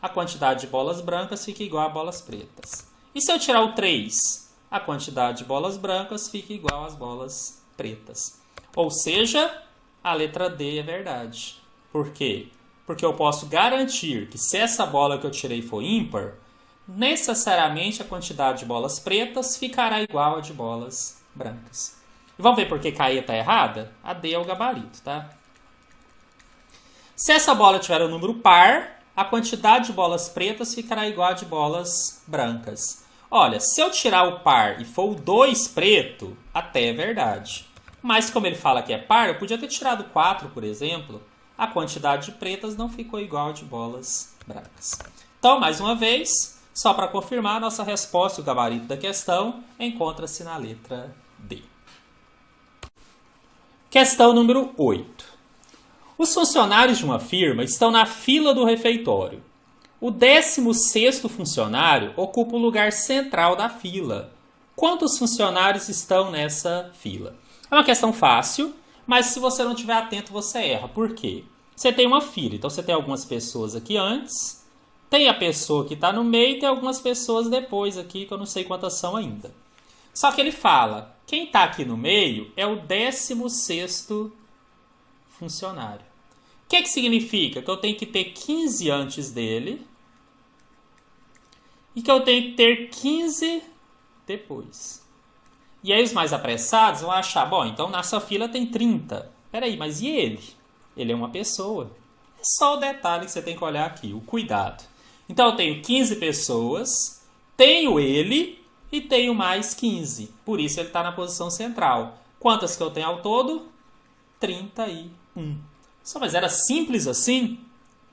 A quantidade de bolas brancas fica igual a bolas pretas. E se eu tirar o 3? A quantidade de bolas brancas fica igual às bolas pretas. Ou seja, a letra D é verdade. Por quê? Porque eu posso garantir que se essa bola que eu tirei for ímpar, necessariamente a quantidade de bolas pretas ficará igual a de bolas brancas. E vamos ver por que a E está errada? A D é o gabarito, tá? Se essa bola tiver um número par, a quantidade de bolas pretas ficará igual a de bolas brancas. Olha, se eu tirar o par e for o 2 preto, até é verdade. Mas como ele fala que é par, eu podia ter tirado 4, por exemplo. A quantidade de pretas não ficou igual a de bolas brancas. Então, mais uma vez, só para confirmar, nossa resposta e o gabarito da questão encontra-se na letra D. Questão número 8. Os funcionários de uma firma estão na fila do refeitório. O 16º funcionário ocupa o lugar central da fila. Quantos funcionários estão nessa fila? É uma questão fácil, mas se você não estiver atento, você erra. Por quê? Você tem uma fila, então você tem algumas pessoas aqui antes, tem a pessoa que está no meio e tem algumas pessoas depois aqui, que eu não sei quantas são ainda. Só que ele fala, quem está aqui no meio é o 16º funcionário. O que significa? Que eu tenho que ter 15 antes dele e que eu tenho que ter 15 depois. E aí os mais apressados vão achar, bom, então nessa fila tem 30. Peraí, mas e ele? Ele é uma pessoa. É só o detalhe que você tem que olhar aqui, o cuidado. Então eu tenho 15 pessoas, tenho ele e tenho mais 15. Por isso ele está na posição central. Quantas que eu tenho ao todo? 31. Só, mas era simples assim?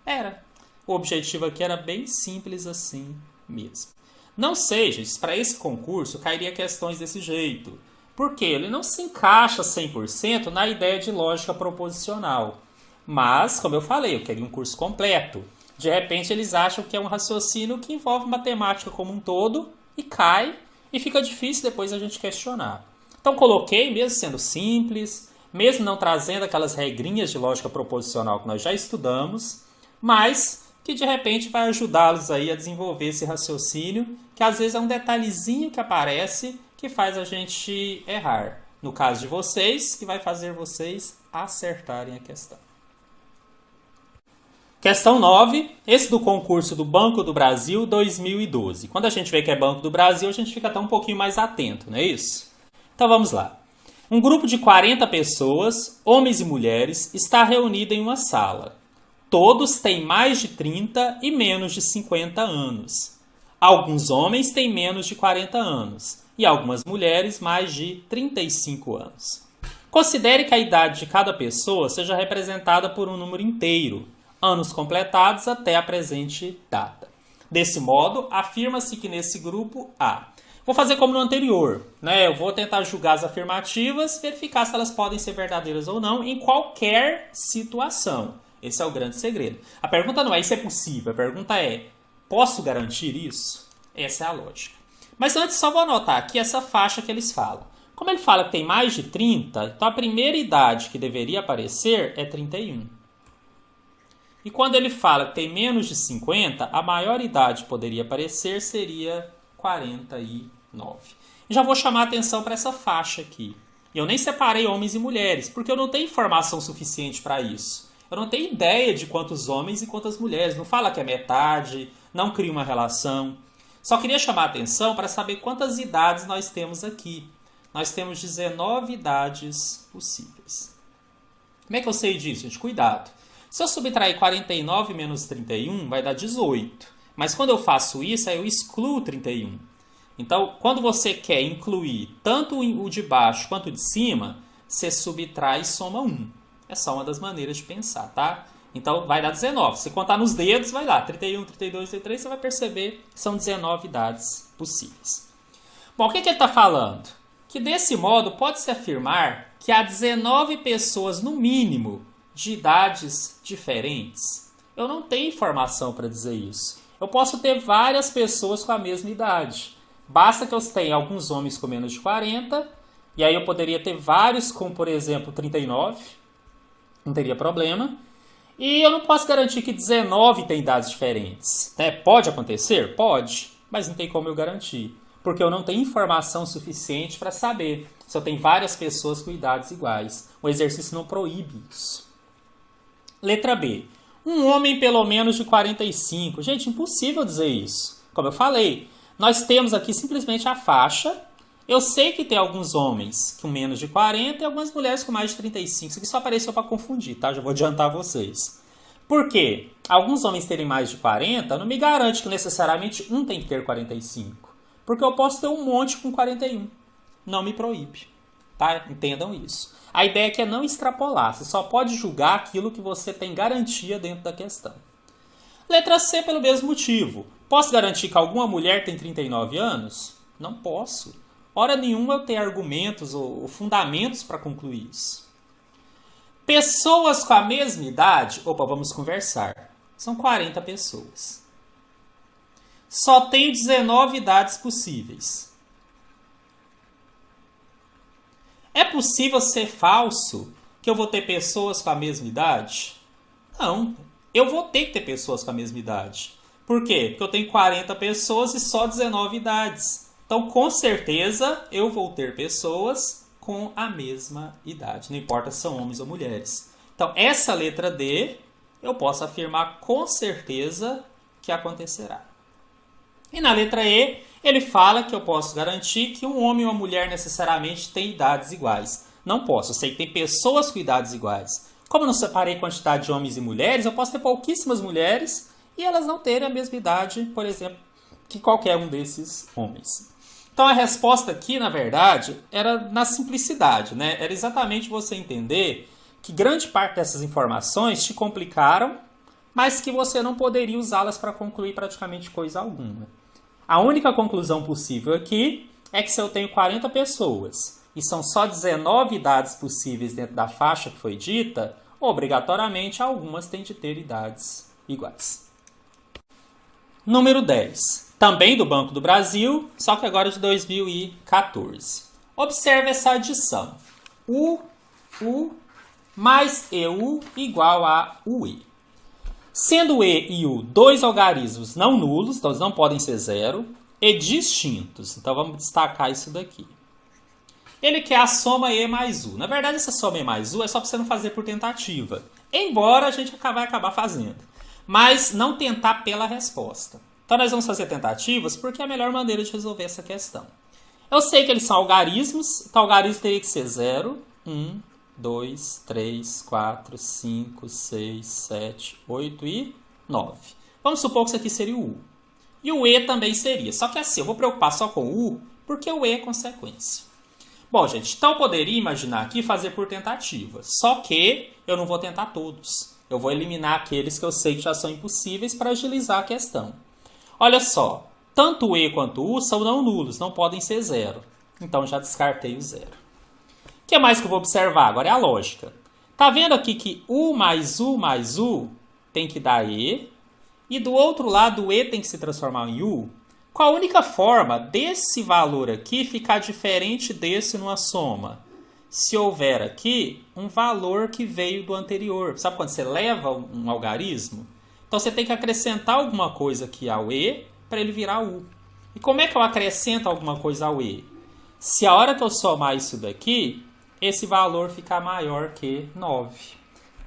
Era. O objetivo aqui era bem simples assim mesmo. Não seja, para esse concurso cairia questões desse jeito. Porque ele não se encaixa 100% na ideia de lógica proposicional. Mas, como eu falei, eu queria um curso completo. De repente eles acham que é um raciocínio que envolve matemática como um todo e cai e fica difícil depois a gente questionar. Então coloquei, mesmo sendo simples, mesmo não trazendo aquelas regrinhas de lógica proposicional que nós já estudamos, mas que de repente vai ajudá-los aí a desenvolver esse raciocínio, que às vezes é um detalhezinho que aparece que faz a gente errar. No caso de vocês, que vai fazer vocês acertarem a questão. Questão 9, esse do concurso do Banco do Brasil 2012. Quando a gente vê que é Banco do Brasil, a gente fica até um pouquinho mais atento, não é isso? Então vamos lá. Um grupo de 40 pessoas, homens e mulheres, está reunido em uma sala. Todos têm mais de 30 e menos de 50 anos. Alguns homens têm menos de 40 anos e algumas mulheres mais de 35 anos. Considere que a idade de cada pessoa seja representada por um número inteiro, anos completados até a presente data. Desse modo, afirma-se que nesse grupo há. Vou fazer como no anterior, né? Eu vou tentar julgar as afirmativas, verificar se elas podem ser verdadeiras ou não em qualquer situação. Esse é o grande segredo. A pergunta não é se é possível, a pergunta é, posso garantir isso? Essa é a lógica. Mas antes só vou anotar aqui essa faixa que eles falam. Como ele fala que tem mais de 30, então a primeira idade que deveria aparecer é 31. E quando ele fala que tem menos de 50, a maior idade que poderia aparecer seria 49. E já vou chamar a atenção para essa faixa aqui. E eu nem separei homens e mulheres, porque eu não tenho informação suficiente para isso. Eu não tenho ideia de quantos homens e quantas mulheres. Não fala que é metade, não cria uma relação. Só queria chamar a atenção para saber quantas idades nós temos aqui. Nós temos 19 idades possíveis. Como é que eu sei disso, gente? Cuidado. Se eu subtrair 49 menos 31, vai dar 18. Mas quando eu faço isso, aí eu excluo 31. Então, quando você quer incluir tanto o de baixo quanto o de cima, você subtrai e soma 1. É só uma das maneiras de pensar, tá? Então, vai dar 19. Se contar nos dedos, vai lá. 31, 32, 33, você vai perceber que são 19 idades possíveis. Bom, o que ele está falando? Que desse modo pode-se afirmar que há 19 pessoas, no mínimo, de idades diferentes. Eu não tenho informação para dizer isso. Eu posso ter várias pessoas com a mesma idade. Basta que eu tenha alguns homens com menos de 40, e aí eu poderia ter vários com, por exemplo, 39. Não teria problema. E eu não posso garantir que 19 tem idades diferentes. Né? Pode acontecer? Pode. Mas não tem como eu garantir. Porque eu não tenho informação suficiente para saber se eu tenho várias pessoas com idades iguais. O exercício não proíbe isso. Letra B. Um homem pelo menos de 45. Gente, impossível dizer isso. Como eu falei, nós temos aqui simplesmente a faixa. Eu sei que tem alguns homens com menos de 40 e algumas mulheres com mais de 35. Isso aqui só apareceu para confundir, tá? Já vou adiantar vocês. Por quê? Alguns homens terem mais de 40 não me garante que necessariamente um tem que ter 45. Porque eu posso ter um monte com 41. Não me proíbe. Tá? Entendam isso. A ideia aqui é não extrapolar. Você só pode julgar aquilo que você tem garantia dentro da questão. Letra C, pelo mesmo motivo. Posso garantir que alguma mulher tem 39 anos? Não posso. Hora nenhuma eu tenho argumentos ou fundamentos para concluir isso. Pessoas com a mesma idade? Opa, vamos conversar. São 40 pessoas. Só tenho 19 idades possíveis. É possível ser falso que eu vou ter pessoas com a mesma idade? Não. Eu vou ter que ter pessoas com a mesma idade. Por quê? Porque eu tenho 40 pessoas e só 19 idades. Então, com certeza, eu vou ter pessoas com a mesma idade. Não importa se são homens ou mulheres. Então, essa letra D, eu posso afirmar com certeza que acontecerá. E na letra E, ele fala que eu posso garantir que um homem e uma mulher necessariamente têm idades iguais. Não posso, eu sei que tem pessoas com idades iguais. Como eu não separei quantidade de homens e mulheres, eu posso ter pouquíssimas mulheres e elas não terem a mesma idade, por exemplo, que qualquer um desses homens. Então a resposta aqui, na verdade, era na simplicidade, né? Era exatamente você entender que grande parte dessas informações te complicaram, mas que você não poderia usá-las para concluir praticamente coisa alguma. A única conclusão possível aqui é que se eu tenho 40 pessoas e são só 19 idades possíveis dentro da faixa que foi dita, obrigatoriamente algumas têm de ter idades iguais. Número 10. Também do Banco do Brasil, só que agora de 2014. Observe essa adição. U mais EU igual a UI. Sendo E e U dois algarismos não nulos, então eles não podem ser zero, e distintos. Então vamos destacar isso daqui. Ele quer a soma E mais U. Na verdade, essa soma E mais U é só para você não fazer por tentativa. Embora a gente vai acabar fazendo. mas não tentar pela resposta. Então nós vamos fazer tentativas porque é a melhor maneira de resolver essa questão. Eu sei que eles são algarismos, então o algarismo teria que ser 0, 1, 2, 3, 4, 5, 6, 7, 8 e 9. Vamos supor que isso aqui seria o U. E o E também seria. Só que assim, eu vou preocupar só com o U, porque o E é consequência. Bom, gente, então eu poderia imaginar aqui fazer por tentativa. Só que eu não vou tentar todos. Eu vou eliminar aqueles que eu sei que já são impossíveis para agilizar a questão. Olha só, tanto o E quanto o U são não nulos, não podem ser 0. Então já descartei o 0. O que mais que eu vou observar? Agora é a lógica. Tá vendo aqui que U mais U mais U tem que dar E, e do outro lado o E tem que se transformar em U? Qual a única forma desse valor aqui ficar diferente desse numa soma? Se houver aqui um valor que veio do anterior. Sabe quando você leva um algarismo? Então você tem que acrescentar alguma coisa aqui ao E para ele virar U. E como é que eu acrescento alguma coisa ao E? Se a hora que eu somar isso daqui, esse valor ficar maior que 9.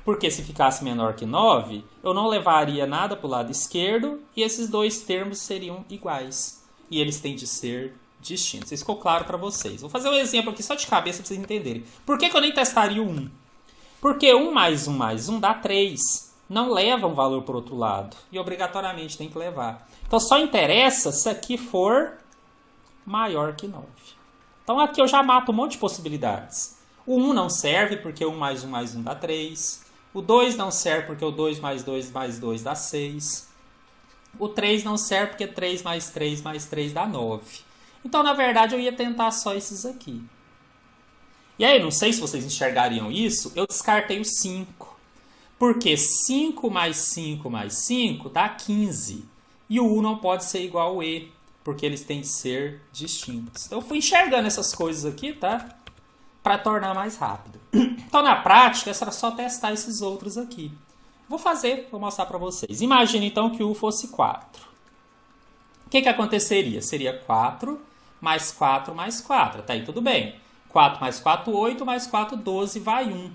Porque se ficasse menor que 9, eu não levaria nada para o lado esquerdo e esses dois termos seriam iguais. E eles têm de ser distintos. Isso ficou claro para vocês. Vou fazer um exemplo aqui só de cabeça para vocês entenderem. Por que eu nem testaria o 1? Porque 1 mais 1 mais 1 dá 3. Não leva um valor para o outro lado. E obrigatoriamente tem que levar. Então só interessa se aqui for maior que 9. Então aqui eu já mato um monte de possibilidades. O 1 não serve porque 1 mais 1 mais 1 dá 3. O 2 não serve porque o 2 mais 2 mais 2 dá 6. O 3 não serve porque 3 mais 3 mais 3 dá 9. Então, na verdade, eu ia tentar só esses aqui. E aí, não sei se vocês enxergariam isso, eu descartei o 5. Porque 5 mais 5 mais 5 dá 15. E o U não pode ser igual ao E, porque eles têm de ser distintos. Então, eu fui enxergando essas coisas aqui, tá? Para tornar mais rápido. Então, na prática, era só testar esses outros aqui. Vou mostrar para vocês. Imagina, então, que o U fosse 4. O que aconteceria? Seria 4 mais 4 mais 4. Tá aí tudo bem. 4 mais 4, 8, mais 4, 12, vai 1.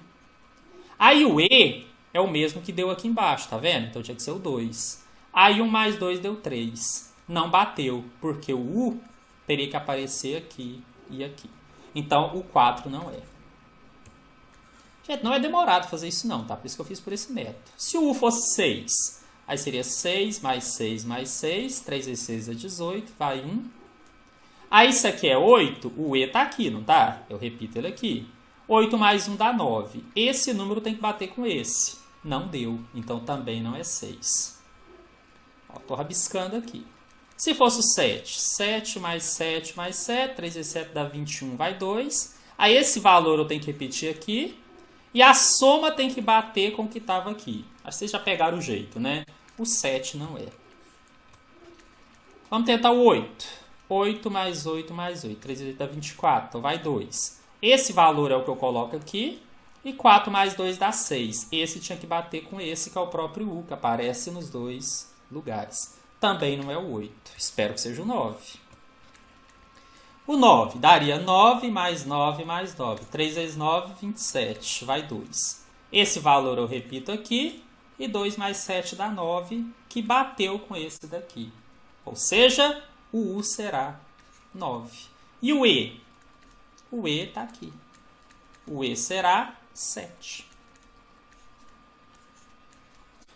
Aí o E é o mesmo que deu aqui embaixo, tá vendo? Então tinha que ser o 2. Aí 1 mais 2 deu 3. Não bateu, porque o U teria que aparecer aqui e aqui. Então, o 4 não é. Gente, não é demorado fazer isso não, tá? Por isso que eu fiz por esse método. Se o U fosse 6, aí seria 6 mais 6 mais 6. 3 vezes 6 é 18, vai 1. Aí isso aqui é 8, o E tá aqui, não tá? Eu repito ele aqui. 8 mais 1 dá 9. Esse número tem que bater com esse. Não deu, então também não é 6. Estou rabiscando aqui. Se fosse o 7, 7 mais 7 mais 7, 3 vezes 7 dá 21, vai 2. Aí esse valor eu tenho que repetir aqui. E a soma tem que bater com o que estava aqui. Acho que vocês já pegaram o jeito, né? O 7 não é. Vamos tentar o 8. 8 mais 8 mais 8. 3 vezes 8 dá 24, então vai 2. Esse valor é o que eu coloco aqui. E 4 mais 2 dá 6. Esse tinha que bater com esse, que é o próprio U, que aparece nos dois lugares. Também não é o 8. Espero que seja o 9. O 9 daria 9 mais 9 mais 9. 3 vezes 9, 27. Vai 2. Esse valor eu repito aqui. E 2 mais 7 dá 9, que bateu com esse daqui. Ou seja, o U será 9. E o E? O E está aqui. O E será 7.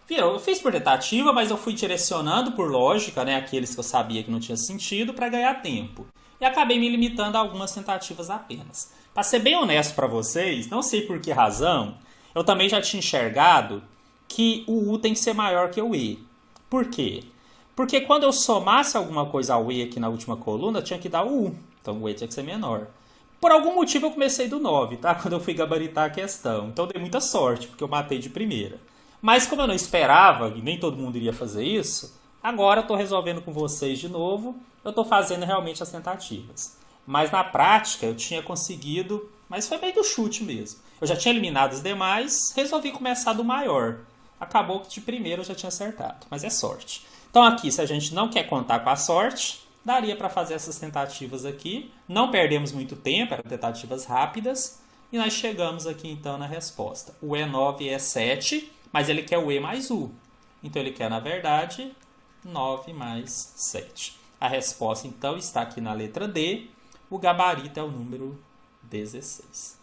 Eu fiz por tentativa, mas eu fui direcionando por lógica, né, aqueles que eu sabia que não tinha sentido, para ganhar tempo. E acabei me limitando a algumas tentativas apenas. Para ser bem honesto para vocês, não sei por que razão, eu também já tinha enxergado que o U tem que ser maior que o E. Por quê? Porque quando eu somasse alguma coisa ao E aqui na última coluna, tinha que dar o U. Então o E tinha que ser menor. Por algum motivo eu comecei do 9, tá? Quando eu fui gabaritar a questão. Então eu dei muita sorte, porque eu matei de primeira. Mas como eu não esperava, e nem todo mundo iria fazer isso, agora eu estou resolvendo com vocês de novo. Eu estou fazendo realmente as tentativas. Mas na prática eu tinha conseguido, mas foi meio do chute mesmo. Eu já tinha eliminado os demais, resolvi começar do maior. Acabou que de primeiro eu já tinha acertado, mas é sorte. Então aqui, se a gente não quer contar com a sorte, daria para fazer essas tentativas aqui. Não perdemos muito tempo, eram tentativas rápidas. E nós chegamos aqui então na resposta. O E9 é 7, mas ele quer o E mais U. Então, ele quer, na verdade, 9 mais 7. A resposta, então, está aqui na letra D. O gabarito é o número 16.